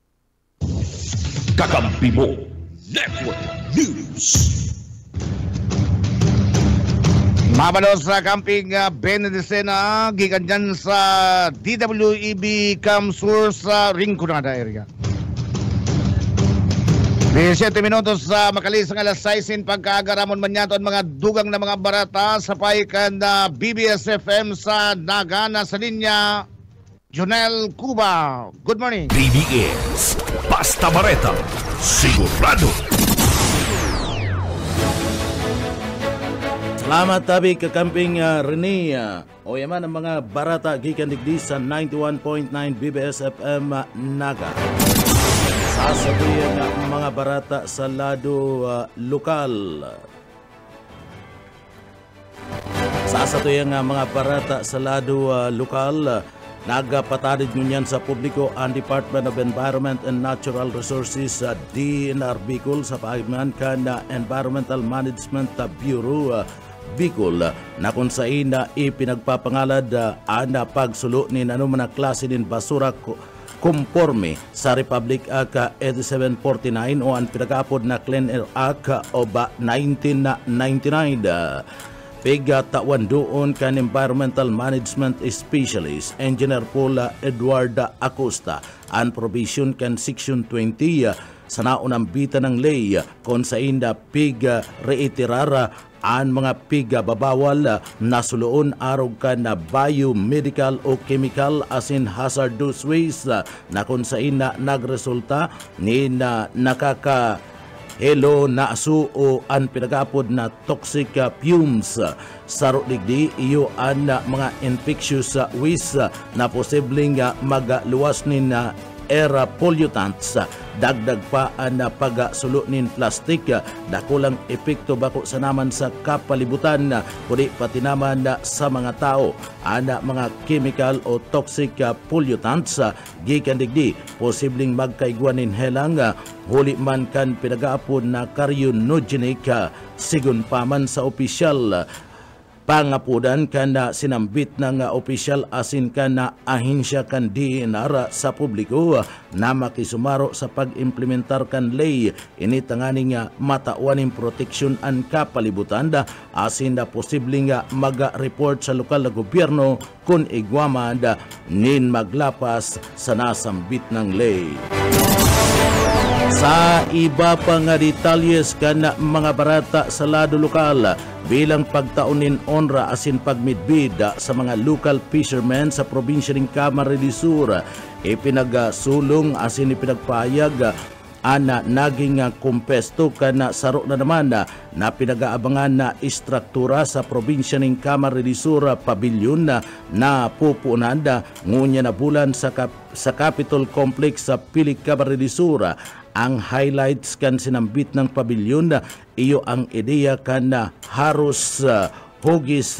Kakampi Mo Network News. Mabalo sa camping Benedicena, gikan dyan sa DWEB Kamsur sa Rinconada area. 17 minutos sa makalisang alas 6 pagkaagaramon man yaton mga dugang na mga barata sa paikan na BBS-FM sa Nagana sa linya. Jonel Cuba, good morning. BBS Basta Bareta Sigurado. Salamat tabi kakamping Rene. O yaman ang mga barata gikan digdi sa 91.9 BBS-FM Naga. Sasabihin ang mga barata sa lado lokal. Sasabihin ang mga barata sa lado lokal. Nagapatadid ngunyan sa publiko ang Department of Environment and Natural Resources DNR Bicol sa pagman kan Environmental Management Bureau Bicol na kung saan ipinagpapangalad ang pagsulo ni nanuman na klase din basura konforme sa Republic Act 8749 o ang pinag-apod na Clean Air Act o 1999. Pigatawan doon kan Environmental Management Specialist Engineer Paul Edward Acosta ang provision kan Section 20 sa naunang bita ng ley kung saan reiterara ang mga babawal na suluon arog ka na biomedical o chemical as in hazardous waste na kung saan nagresulta ni nakaka-helo na asu o ang pinagapod na toxic fumes sa digdi iyo ang mga infectious waste na posibleng magluwas ni air pollutants. Dagdag pa ang pagsulo nin plastic, dakulang epekto bako sa naman sa kapalibutan, kundi pati naman sa mga tao. Ang mga chemical o toxic pollutants gikan digdi posibleng magkaigwanin helang huli man kan pinagaapon na carcinogenic sigun paman sa opisyal. Pangapudan kana sinambit ng opisyal asin kana ahinsya kan DNR sa publiko na makisumaro sa pag-implementar kan ley ini tanganing matauaning proteksyon an kapalibutan asin na posibleng mag-report sa lokal na gobyerno kung igwaman nin maglapas sa nasambit ng ley. Sa iba pang detalyes kan mga barata sa lado lokal bilang pagtaunin onra asin pagmidbid sa mga local fishermen sa probinsya ng Camarines Sur, ipinagsulong asin ipinagpayag ana naging kumpesto kana saro na naman na pinag-aabangan na istruktura sa probinsya ng Camarines del Sur Pavilion na pupunan ngunya na bulan sa Capitol Complex sa Pilik Camarines del Sur. Ang highlights kan sinambit ng pavilion iyo ang ideya kan haros hugis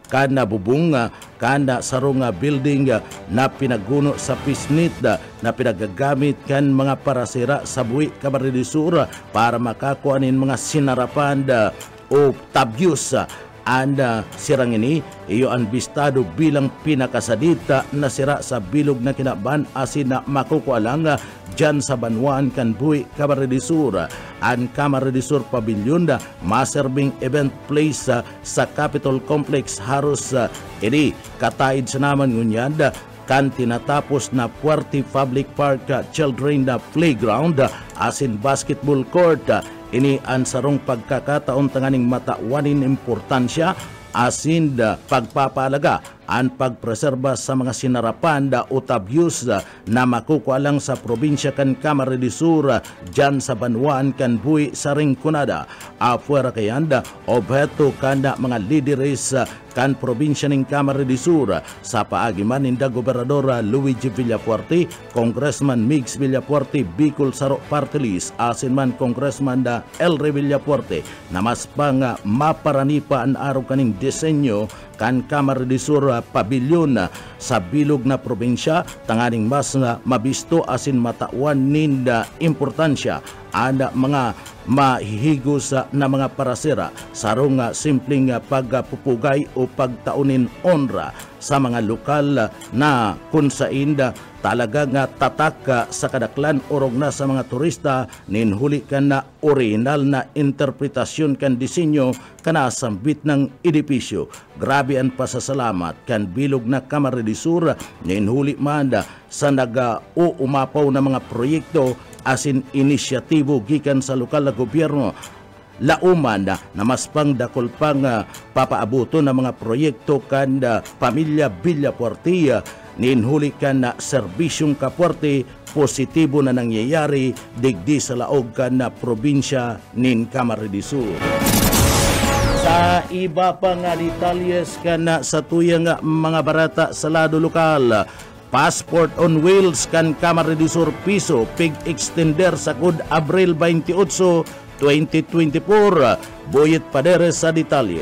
kana bubong kana sarong building na pinaguno sa pisnit na pinagagamit kan mga parasira sa buwi Camarines del Sur para makakuanin mga sinarapan o tabyos. Sirang ini iyo ang bistado bilang pinakasadita na sira sa bilog na kinaban asin na makukualang dyan sa Banwaan kan buwi Camarines del Sur. Ang Camarines del Sur Pavilion maserbing event place sa Capitol Complex haros ini kataid sa naman ngunyad kan tinatapos na Puerto Public Park Children Playground asin basketball court. Ini ang sarong pagkakataon tanganing matauanin importansya asin pagpapalaga ang pagpreserba sa mga sinarapan o tabyos na makukuha lang sa probinsya kan Camarines del Sur dyan sa Banwaan kan buwi sa Rinconada. Afuera kayanda obheto kan mga lideres kan probinsya ng Camarines del Sur sa paagiman ninda Gobernador Luigi Villafuerte, Congressman Migs Villafuerte, Bicol Saro Party List, asin man Congressman Elre Villafuerte na mas pang maparanipa ang araw kaning disenyo kan Camarines del Sur Pavilion sa bilog na probinsya tanganing mas mabisto asin matawan ninda importansya ada mga mahihigos na mga parasira sarong simpleng pagpupugay o pagtaunin honra sa mga lokal na kung sainda talaga nga tatak sa kadaklan orog na sa mga turista ninhuli kan na original na interpretasyon kan disenyo kana sambit ng edipisyo. Grabe ang pasasalamat kan bilog na Camarines del Sur ninhuli man sa nag-uumapaw na mga proyekto asin inisyatibo gikan sa lokal na gobyerno lauman na mas pang dakol pang papaabuto ng mga proyekto kan pamilya Villafuerte ninhuli kan na serbisyong kapuerte positibo na nangyayari digdi sa laog kan na probinsya nin Camarines del Sur. Sa iba pa nga detalyes kan sa tuyang mga barata sa lado lokal, Passport on Wheels kan Camarines del Sur piso pig extender sa kud Abril 28, 2024. Boyet Paderes sa detalye.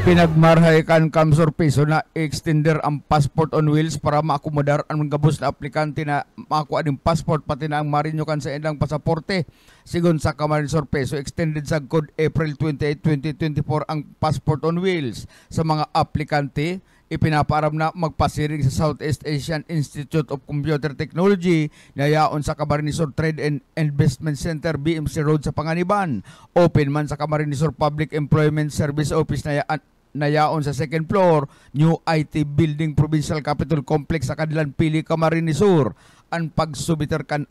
Pinagmarhay kan Kamsur piso na extender ang passport on wheels para maakomodar ang gabos na aplikante na makuha ng passport pati na ang marinyo kan sa ilang pasaporte. Sigon sa Camarines Sur peso extended sa code April 28, 2024 ang passport on wheels sa mga aplikante. Ipinaparam na magpasiring sa Southeast Asian Institute of Computer Technology na yaon sa Camarines Sur Trade and Investment Center BMC Road sa Panganiban. Open man sa Camarines Sur Public Employment Service Office na yaon sa second floor, New IT Building Provincial Capitol Complex sa Kadilan Pili, Camarines Sur. Ang pagsubiter kan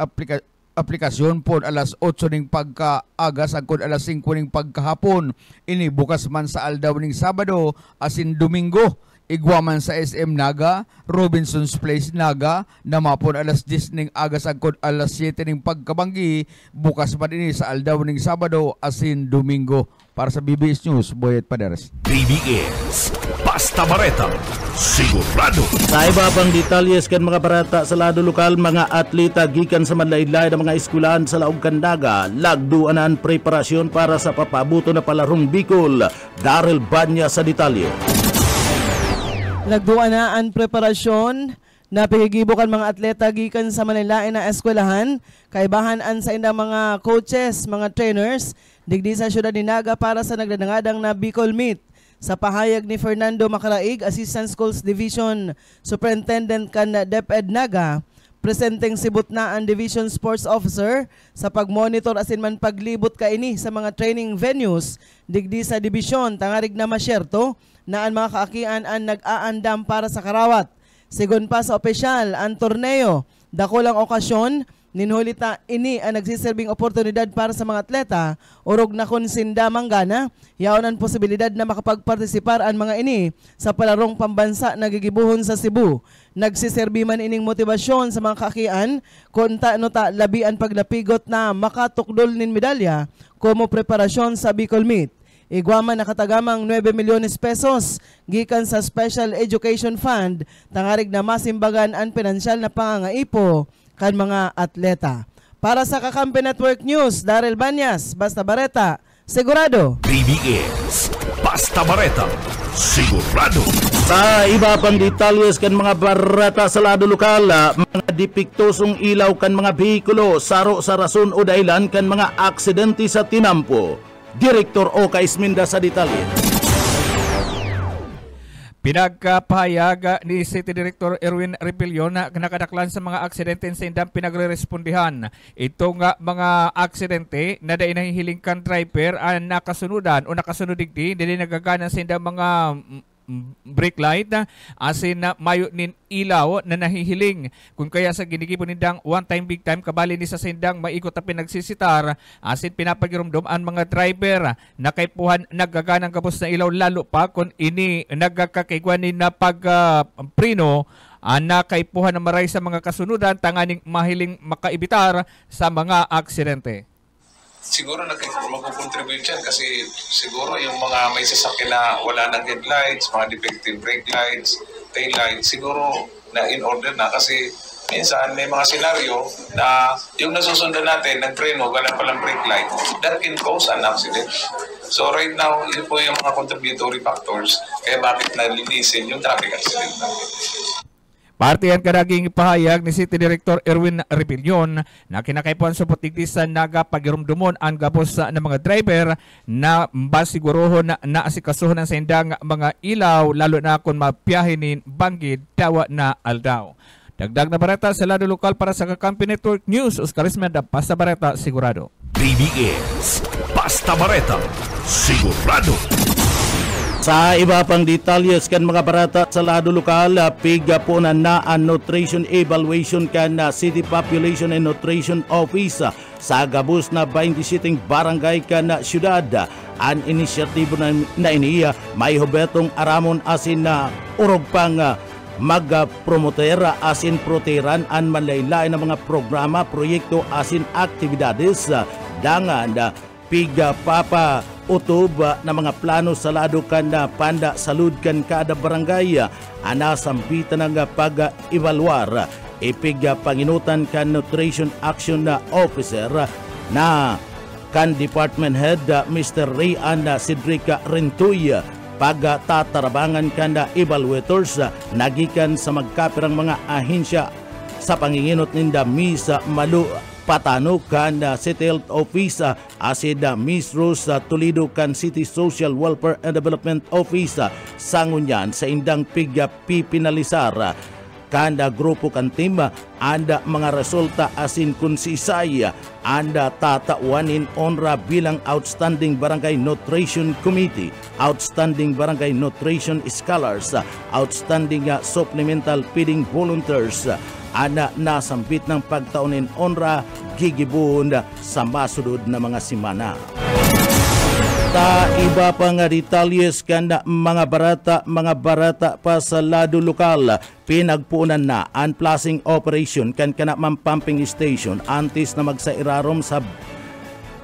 aplikasyon po alas 8 ning pagkaaga sagkod alas 5 ning pagkahapon. Ini bukas man sa aldaw ning Sabado asin Domingo. Igwaman sa SM Naga, Robinson's Place Naga, namapon alas 10 ning aga sagkod alas 7 ning pagkabanggi, bukas pa din sa aldaw ning Sabado asin Domingo. Para sa BBS News, Boyet Paderes. BBS Basta Bareta, sigurado. Sa iba pang detalyes kan mga barata sa lado lokal, mga atleta gikan sa manlaylay ng mga eskwelahan sa Laog Kandaga, lagduanan preparasyon para sa papabuto na palarong Bicol. Daryl Banya sa detalye. Nagduan na ang preparasyon na pihigibo kan mga atleta gikan sa manilain na eskwelahan, kaibahan an sa inda mga coaches, mga trainers, digdi sa syudad ni Naga para sa nagdadangadang na Bicol Meet. Sa pahayag ni Fernando Macaraig, Assistant Schools Division Superintendent kan DepEd Naga, presenting sibot na ang Division Sports Officer sa pagmonitor asin man paglibot kaini sa mga training venues digdi sa dibisyon tangarig na masyerto na ang mga kaakian ang nag-aandam para sa karawat. Sigon pa sa opisyal, ang torneo, dakulang okasyon Ninhulita ini ang nagsisilbing oportunidad para sa mga atleta urog na konsinda manggana. Yaon ang posibilidad na makapagpartisipar ang mga ini sa palarong pambansa na gigibuhon sa Cebu. Nagsiserbi man ining motibasyon sa mga kakian kung ta labian paglapigot na makatukdol nin medalya como preparasyon sa Bicol Meet. Igwaman nakatagamang 9 milyones pesos gikan sa Special Education Fund tangarig na masimbagan ang pinansyal na pangangaipo kan mga atleta. Para sa Kakampi Network News, Daryl Banyas, Basta Bareta, sigurado. PBS, Basta Bareta, sigurado. Sa iba pang detalyes kan mga barata sa lado lokal, mga dipiktosong ilaw kan mga behikulo, saro sa rason o dahilan kan mga aksidente sa tinampo. Direktor Oka Isminda sa detalye. Pinagkapahayag ni City Director Erwin Repillion na nakadaklan sa mga aksidente sa indang pinagre-respondihan. Ito nga mga aksidente na dahil nahihilingkan driver ang nakasunudan o nakasunod digdi, dahil nagagana sa indang mga brake light asin na mayo nin ilaw na nahihiling kung kaya sa ginigipon nindang one time big time kabali ni sa sindang maikot na pinagsisitar asin pinapagirumdom ang mga driver na kaypuhan nagaganang kapos na ilaw lalo pa kung ini nagkakaigwanin na pagprino na kaypuhan na maray sa mga kasunudan tanganing mahiling makaibitar sa mga aksidente. Siguro magkukontribute yan kasi siguro yung mga may sasakyan na wala ng headlights, mga defective brake lights, tail lights, siguro na in order na kasi minsan may mga senaryo na yung nasusundan natin, nagpreno, wala palang brake light, that can cause an accident. So right now, yun po yung mga contributory factors kaya bakit nalinisin yung traffic accident natin. Partihan kadaging pahayag ni City Director Erwin Repillion na kinakaipuan sa putigdis sa nagapagirumdumon ang gabos ng mga driver na basigurohon na asikasuhon ang sendang mga ilaw lalo na kung mapiyahinin banggid tawa na aldaw. Dagdag na bareta sa lado lokal para sa Kakampi Network News. Oscar Ismenda, Basta Bareta, sigurado. PBS, Basta Bareta, sigurado. Sa iba pang detalyes kan mga barata sa lado lokal, piga po na nutrition evaluation kan City Population and Nutrition Office sa gabos na 27 barangay kan syudad. Ang inisyatibo na iniya may hubetong aramon asin na urog pang magpromotera asin proteran an manlaylain na mga programa, proyekto asin aktibidades dangan piga papa utob na mga plano sa lado kan na panda salud kan kada barangay ana sambitan ng pag-evaluar ipiga panginutan kan Nutrition Action Officer na kan Department Head Mr. Rayan Cedric Rentoy pagtatarabangan kan evaluators nagikan sa magkapirang mga ahensya sa panginginot ninda Miss Malu Patano kan City Health Office asid Miss Rose Toledo kan City Social Welfare and Development Office sangunyan sa indang pipinalisar kan grupo kan team anda mga resulta asin kun sisay anda tatauanin onra bilang Outstanding Barangay Nutrition Committee, Outstanding Barangay Nutrition Scholars, Outstanding Supplemental Feeding Volunteers ana nasambit ng pagtaunin onra gigibun sa masunod na mga simana. Ta iba pa nga detalyes kan mga barata pa sa lado lokal pinagpunan na ang plasing operation kan kana pumping station antes na magsairarom sa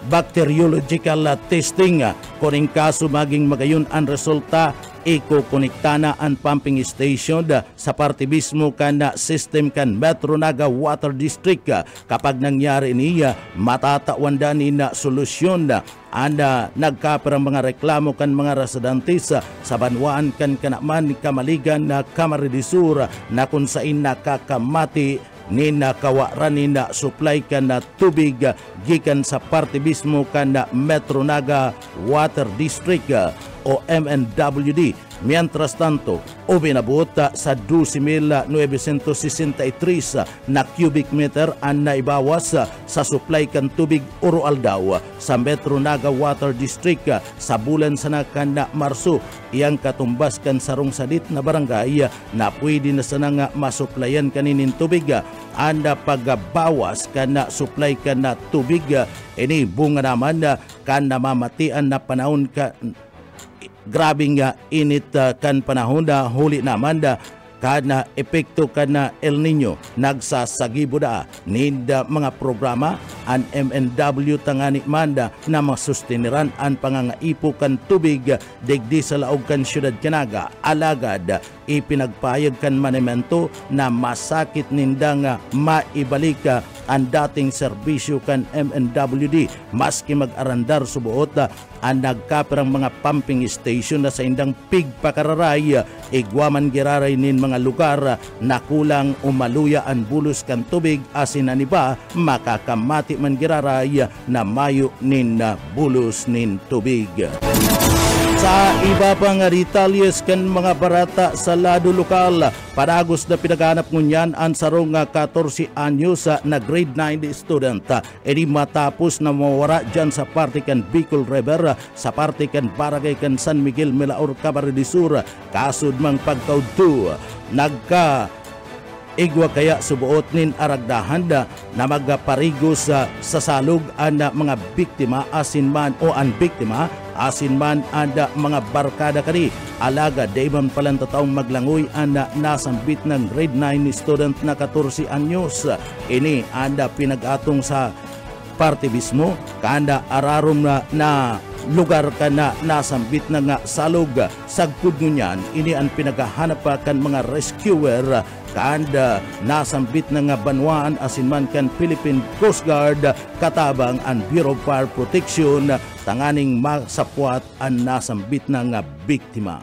bacteriological testing kuning kaso maging magayon ang resulta iko-konekta na ang pumping station sa parte mismo kan system kan Metro Naga Water District. Kapag nangyari niya, matatawan na solusyon anda nagkaperang mga reklamo kan mga residentes sa banwaan kan kanaman kamaligan na Camarines Sur na kung saan nakakamati ni nakawaran na supply kan na tubig gikan sa parte mismo kan Metro Naga Water District. o MNWD. Mientras tanto, ubinabot sa 12,963 na cubic meter ang naibawas sa supply kan tubig Oro-Aldao sa Metro Naga Water District sa bulan sana kan na Marso. Iyang katumbas kan sarong sadit na barangay na pwede na sana nga masuplayan kaninin tubig. Anda pagbawas kan na supply kan na tubig. Ini bunga naman kan namamatian na panahon ka grabing init kan panahon da huli naman da kana epekto kana El Nino nagsasagibo da nida mga programa an MNW tangani manda na masusteniran an pangangaipo kan tubig digdi sa laog kan syudad Canaga. Alagad ipinagpayag kan manemento na masakit ninda nga maibalik ang dating serbisyo kan MNWD maski mag-arandar subuot ang nagkaperang mga pumping station na sa indang pigpakararay igwaman giraray nin mga lugar na kulang umaluya ang bulos kan tubig asin aniba makakamati man giraray na mayo nin bulos nin tubig. Sa iba pang detalyes kan mga barata sa lado lokal, padagos na pinaganap ngunyan ang sarong 14 anyos na grade 9 student. Edi matapos na mawara dyan sa parte kan Bicol River, sa parte kan Barangay kan San Miguel, Milaor, Camarines Sur, kasud mang pagkaudto. Igwa kaya subuot nin aragdahan na magparigos sa salog ang mga biktima asin man o ang biktima asin man anda mga barkada kani. Alaga dayman palang tataong maglangoy anda nasambit ng grade 9 student na 14 anyos. Ini anda pinagatong sa parte mismo kanda ararom na lugar ka na nasambit na nga salog. Sagpud ngunyan ini ang pinagahanap kan mga rescuer kanda nasambit na nga banwaan asin man kan Philippine Coast Guard katabang ang Bureau of Fire Protection tanganing masapwat ang nasambit na nga biktima.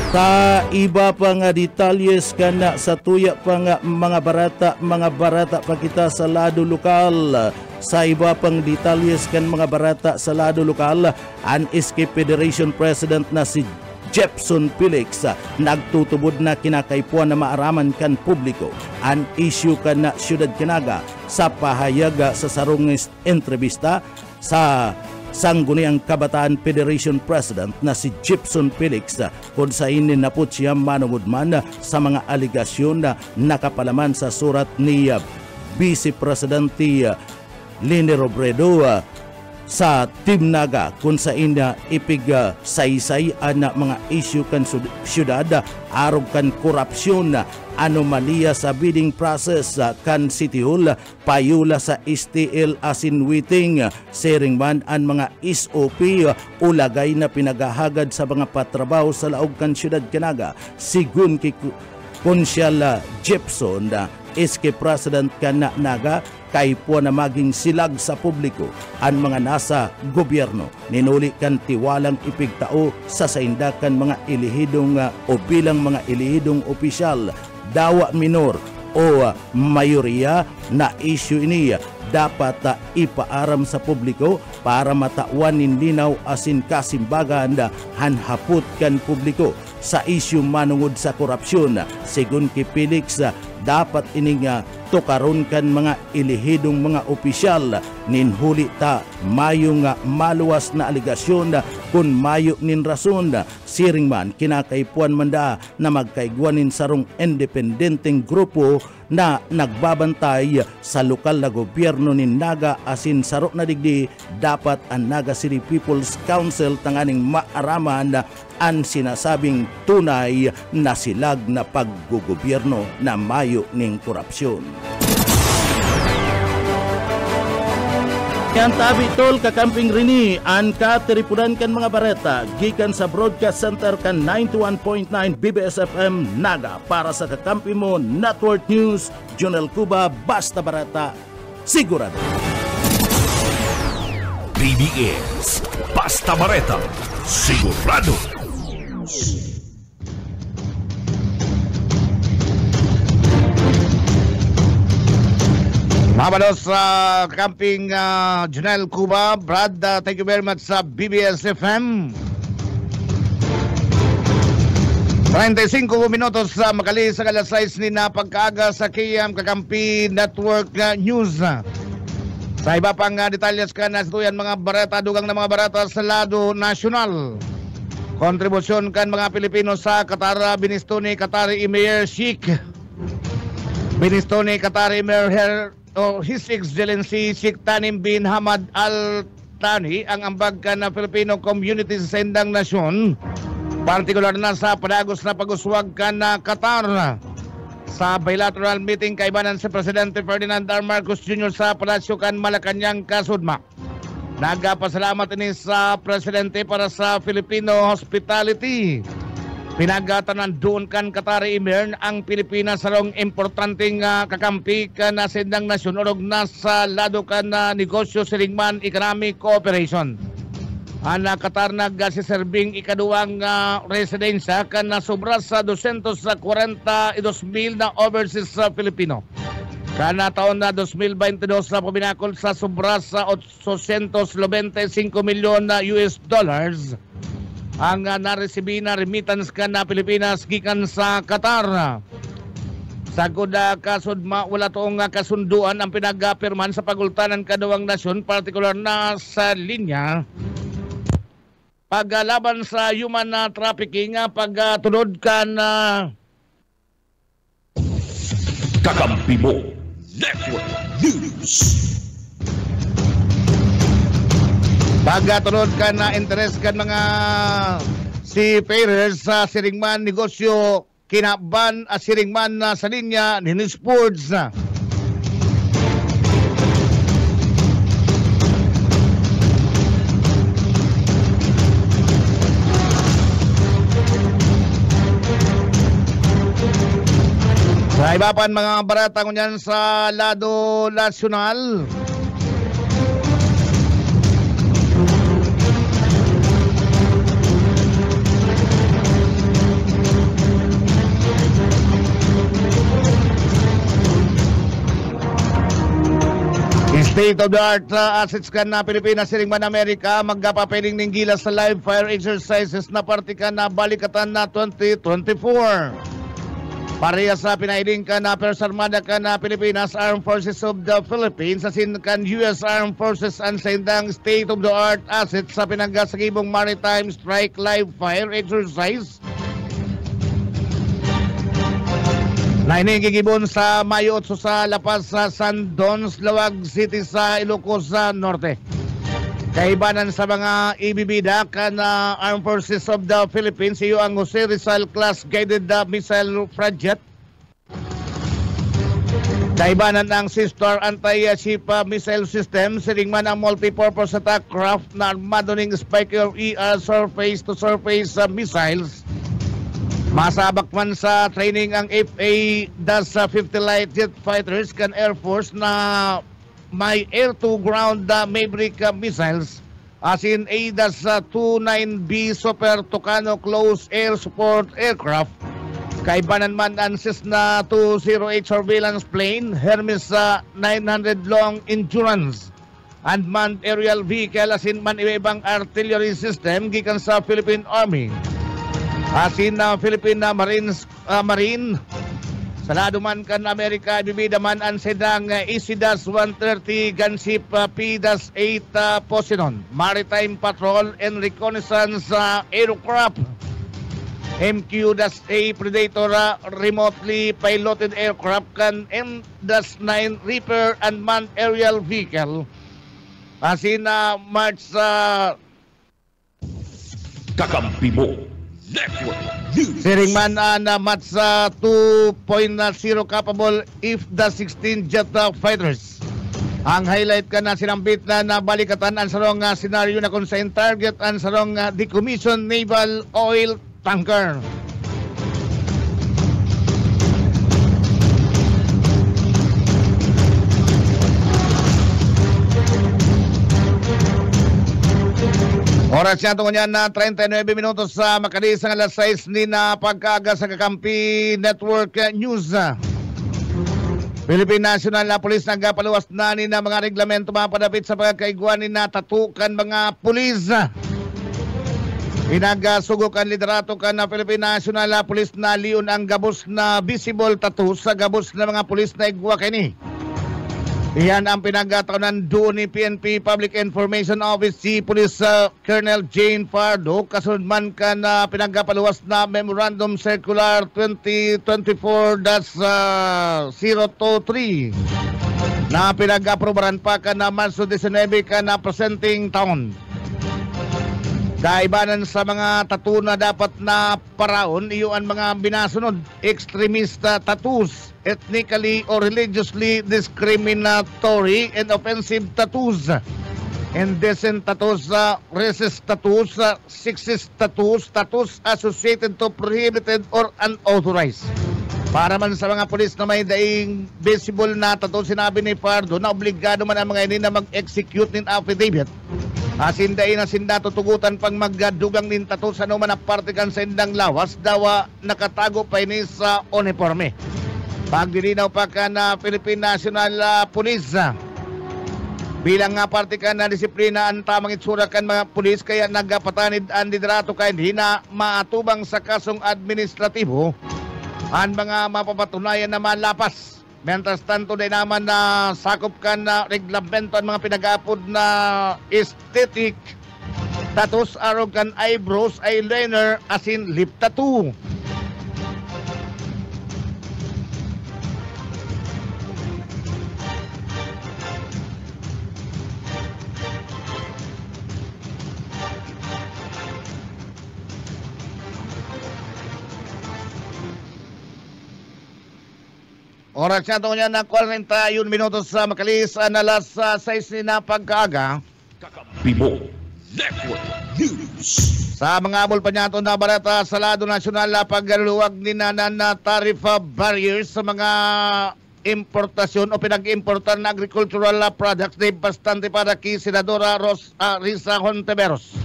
Sa iba pa nga detalyes kana sa tuya pa nga mga barata pa kita sa lado lokal. Sa iba pang detalyes kan mga barata sa lado lokal, ang SK Federation President na si Jepson Felix nagtutubod na kinakaipuan na maaraman kan publiko ang issue kan na Syudad Canaga sa pahayag sa sarong entrevista sa Sangguniang Kabataan Federation President na si Jepson Felix kung sa inin na po siya manungudman sa mga aligasyon na nakapalaman sa surat ni Vice Presidente Leni Robredo sa Team Naga kung sa ina ipig saysay na mga issue kan syudad arog kan korupsyon anomalya sa bidding process kan City Hall payula sa STL asin witing sharing man ang mga SOP ulagay na pinagahagad sa mga patrabaho sa laog kan syudad Canaga sigun kay Konsyal Jepson SK President kan Naga kay po na maging silag sa publiko ang mga nasa gobyerno. Ninuli kan tiwalang ipigtao sa saindakan mga ilihidong o bilang mga ilihidong opisyal, dawa minor o mayoriya na issue ini dapat ipaaram sa publiko para matawan nindinaw asin kasimbagan hanhapot kan publiko sa issue manungod sa korupsyon. Sigun kay Felix dapat ining tukaron kan mga ilihidong mga opisyal ninhuli ta mayo nga maluwas na aligasyon kun mayo nin rason siring man kinakaipuan manda na magkaigwanin sarong independenteng grupo na nagbabantay sa lokal na gobyerno ni Naga asin sarok na digdi dapat ang Naga City People's Council tanganing maaraman ang sinasabing tunay na silag na paggugobyerno na mayo ning korupsyon. Yan tabi tol kakamping rini ang kateripunan kan mga bareta gikan sa Broadcast Center kan 91.9 BBS FM Naga para sa kakampi mo Network News Jonel Cuba basta bareta sigurado. BBS basta bareta sigurado. Mabalos sa camping Jonel Cuba, Brad, thank you very much sa BBS FM. 35 minutos sa makali sa alas 6 ni na pagkaaga sa KM Kakampi Network News. Sa iba pang detalyes ka na situyan mga bareta, dugang na mga bareta sa lado nasyonal. Kontribusyon kan mga Pilipino sa Qatar, binisto ni Qatari Emir Sheikh. Binisto ni Qatari Emir His Excellency Sheikh Tanim bin Hamad Al Thani ang ambag ka na Filipino community sa sendang nasyon. Partikular na sa padagos na pag-uswag ka na Qatar. Sa bilateral meeting kaibanan si Presidente Ferdinand R. Marcos Jr. sa Palasyo kan Malacanang, Kasudma. Nagpasalamat ini sa Presidente para sa Filipino hospitality. Pinagatanan doon kan Qatari Emir ang Pilipinas sarong importanteng kakampi ka na sendang nasyon orog na sa lado ka na negosyo silingman economic cooperation. Ang Qatar nagsiserving ikaduwang residensya ka na sobra sa 242,000 na overseas sa Filipino. Kana taon na 2022 sa pabinakol sa sobra sa 895 milyon na US dollars ang naresibi na remittance ka na Pilipinas gikan sa Qatar. Sagod kasudma wala toong kasunduan ang pinagapirman sa pagultanan kaduwang nasyon, partikular na sa linya paglaban sa human trafficking, pagtulod ka na Kakampi mo Network News. pagtulod ka na interest ka mga seafarers sa siringman negosyo kinaban siringman sa linya ni Sports. Sa iba pa mga barata ngunyan sa lado nasyonal. State of the art assets ka na Pilipinas siringman Amerika magpapapiling ning gilas sa live fire exercises na partika na balikatan na 2024. Pareha sa pinailing ka na First Armada ka na Pilipinas Armed Forces of the Philippines asin kan US Armed Forces ang sendang state-of-the-art assets sa pinagkasagibong Maritime Strike Live Fire Exercise. Nainigigibon sa Mayo 8 sa Lapas sa San Dons, Lawag City sa Ilocos Norte. Kaibanan sa mga ibibida ka na Armed Forces of the Philippines, iyo ang Jose Rizal Class Guided Missile Project. Kaibanan ang Sistar Anti-Ship Missile System, siringman ang Multipurpose Attack Craft na armado ning Spiker ER surface-to-surface missiles. Masabak man sa training ang FA-50 Light Jet Fighters kan Air Force na may air-to-ground Maverick missiles asin A-29B Super Tucano Close Air Support Aircraft. Kaibanan man ang Cessna 208 Surveillance Plane, Hermes 900 Long Endurance, Unmanned Aerial Vehicle asin man ibang artillery system gikan sa Philippine Army. Asin na Philippine Marine. Sa lado man kan Amerika, bibida man ang sedang EC-130 gunship P-8 Poseidon, Maritime Patrol and Reconnaissance Aircraft, MQ-A Predator remotely piloted aircraft kan M-9 Reaper Unmanned Aerial Vehicle. Asin na March Kakampi mo Network News. Siringman na match 2.0 capable F-16 jet fighters. Ang highlight ka na sinambit na balikatan ang sarong senaryo na kung saan target ang sarong decommissioned naval oil tanker. Oras niya tungo niyan na 39 minutos sa Makadis ang alas 6 ni na pagkaga sa Kakampi Network News. Philippine National Police nagpaluwas na ni na mga reglamento mapadapit sa pagkaigwan ni na tatukan mga pulis. Pinagasugo kan liderato kan na Philippine National Police na liun ang gabos na visible tattoo sa gabos na mga pulis na igwa kini. Iyan ang pinagataonan doon ni PNP Public Information Office si Police Colonel Jane Pardo kasunod man ka na pinagapaluwas na Memorandum Circular 2024-023 na pinag-aprobaran pa ka na Marso 19 ka na presenting taon. Kaibanan sa mga tattoo na dapat na paraon, iyon mga binasunod, extremista tattoos, ethnically or religiously discriminatory and offensive tattoos, indecent tattoos, racist tattoos, sexist tattoos, tattoos associated to prohibited or unauthorized. Para man sa mga pulis na may daing visible na tattoo, sinabi ni Pardo na obligado man ang mga ini na mag-execute ng affidavit. Asinday na sinda tutugutan pang magdugang nin tattoo sa naman na parte kan sa indang lawas dawa nakatago pa ini sa uniforme. Pagdilinaw pa ka na Philippine National Police bilang nga parte ka na disiplina ang tamang itsura kan mga pulis kaya nagapatanid ang liderato kaya hindi na maatubang sa kasong administratibo ang mga mapapatunayan na malapas. Mientras tanto din naman na sakop ka na reglamento ang mga pinag-aapod na aesthetic tattoos, arrogant eyebrows, eyeliner, asin lip tattoo. Oras siya ito niya na 41 minutos sa makalis na alas 6 na pagkaaga. Kakampibo Network News. Sa mga abol pa niya ito na barata sa lado nasyonal pagluwag ni nanan na tariff barriers sa mga importasyon o pinag-importar na agricultural products na bastante para kay Senadora Risa Hontiveros.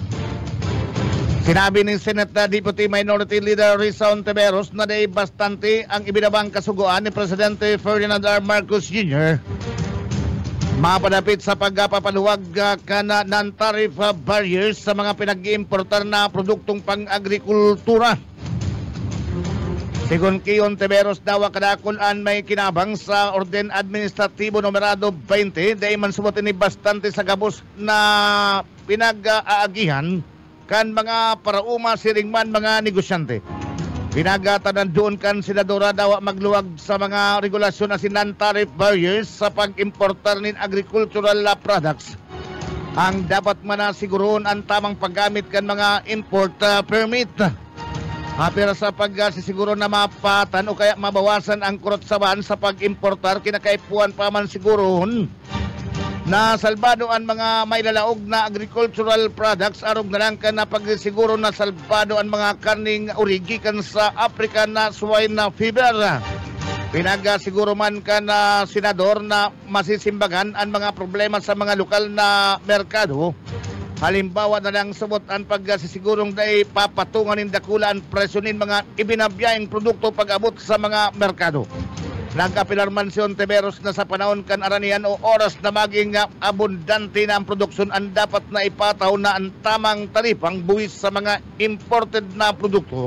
Sinabi ni Senate Deputy Minority Leader Risa Hontiveros na day bastante ang ibinabang kasuguan ni Presidente Ferdinand R. Marcos Jr. Mapadapit sa pagpapaluwag kana ng tariff barriers sa mga pinag-iimportar na produktong pang-agrikultura. Sigon kay Hontiveros daw kadakulan may kinabang sa Orden Administratibo Numerado 20 dahil man sumutin ni bastante sa gabos na pinag-aagihan kan mga parauma siringman mga negosyante. Pinagatanan doon kan Senadora daw magluwag sa mga regulasyon na non-tariff barriers sa pag-importar ng agricultural products. Ang dapat manasiguroon ang tamang paggamit kan mga import permit. Pero sa pagsisiguro na mapatan o kaya mabawasan ang kurotsaban sa pag-importar, kinakaipuan pa man siguroon na salbado ang mga mailalaog na agricultural products arog na lang ka na pagsiguro na salbado ang mga karning origikan sa African na swine fever. Pinagasiguro man ka na senador na masisimbagan ang mga problema sa mga lokal na merkado. Halimbawa na lang subot ang pagsisigurong dahil papatungan ng dakulaan presyonin mga ibinabiyahing produkto pag-abot sa mga merkado. Nagkapilar man si Hontiveros na sa panahon kan aranian o oras na maging abundante na ang produksyon ang dapat na ipataw na ang tamang taripang buwis sa mga imported na produkto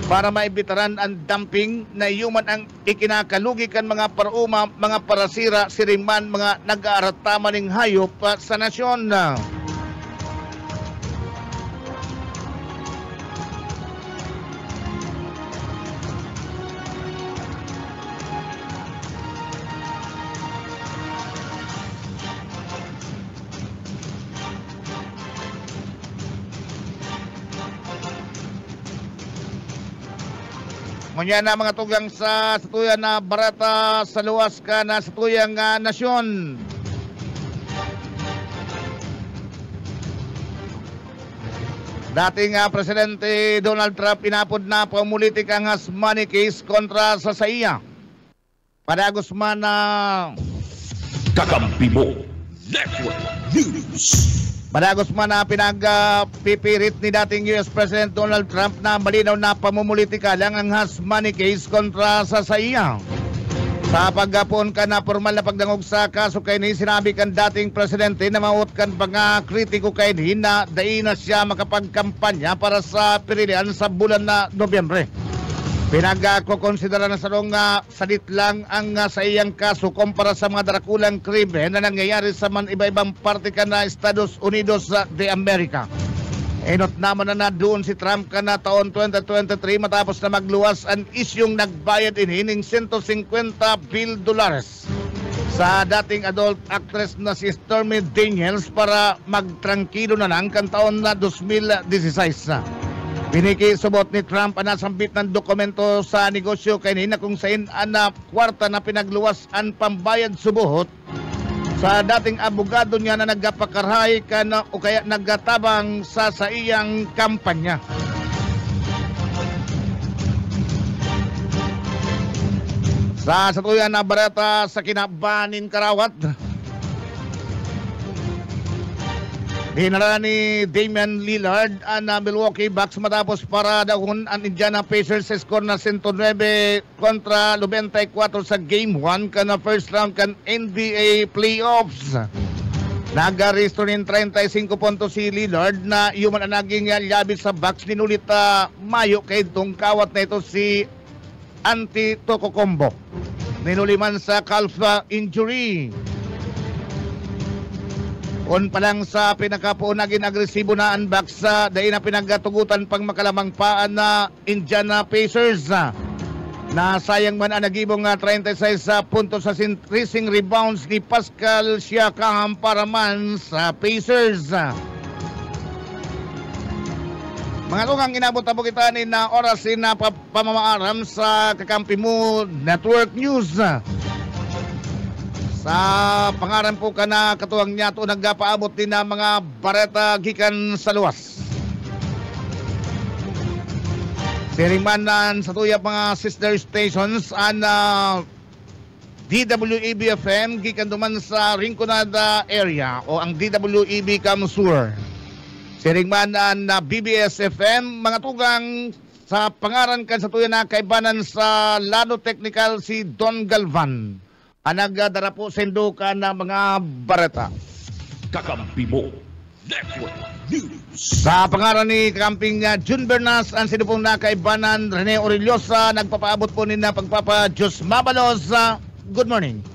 para maibitaran ang dumping na human ang ikinakalugi kan mga parauma, mga parasira, siriman, mga nag-aaratama ng hayop sa nasyon. Ngunyan na mga tugang sa tuyang na barata sa luwas ka na sa tuyang nasyon. Dating Presidente Donald Trump inapod na pamulitik ang money case kontra sa SAIA. Padagos man na Kakampibo Network News. Padagos man na pinagpipirit ni dating US President Donald Trump na malinaw na pamumulitika lang ang money case kontra sa SAIA. Sa paggapon ka na formal na pagdangog sa kaso kay ni, sinabi kan dating presidente na mauot kan mga kritiko kay ni na dahi na siya makapagkampanya para sa pilihan sa bulan na Nobyembre. Pinagkukonsidera na sarong salit lang ang sa iyang kaso kumpara sa mga darakulang krimen na nangyayari sa man iba-ibang parte ka na Estados Unidos de America. Enot naman na doon si Trump ka na taon 2023 matapos na magluwas ang isyong nagbayad inining $150 billion sa dating adult actress na si Stormy Daniels para magtrangkilo na lang kan taon na 2016. Pinikisubot ni Trump ang nasambit ng dokumento sa negosyo kay na kung sain ang kwarta na pinagluwas ang pambayad subuhot sa dating abogado niya na nagpakarhay ka na o kaya naggatabang sa iyang kampanya. Sa satuyan na barata sa kinabanin Karawat, dinara ni Damian Lillard ang Milwaukee Bucks matapos para dahon ang Indiana Pacers sa score na 109 kontra 94 sa Game 1 kan first round kan NBA Playoffs. Nag-resto rin 35 puntos si Lillard na yuman ang naging labi sa Bucks. Ninulit Mayo kay itong kawat na ito si Antetokounmpo. Ninuliman sa calf injury. On pa lang sa pinakapuon naging agresibo na ang Bucks dahil na pinagatugutan pang makalamang paan na Indiana Pacers. Nasayang man ang nagibong 36 puntos sa increasing rebounds ni Pascal Siakam para man sa Pacers. Mga tungang inabot-abot kita ni na oras na pamamaaram sa Kakampi Mo Network News. Sa pangaran po ka na katuwang niya ito nagpaabot din na mga bareta gikan sa luwas. Siringmanan sa tuyap mga sister stations ang DWEB-FM gikan duman sa Rinconada area o ang DWEB Kamsur. Siringmanan na BBS-FM mga tugang sa pangaran kan sa tuyap na kaibanan sa Lado Technical si Don Galvan. Ang nagdara po sendukan ng mga bareta. Kakampi Mo Network News. Sa pangalan ni Kamping Jun Bernas, ang sinupong nakaibanan Rene Orillosa, nagpapaabot po nila pagpapa Diyos Mabalos. Good morning.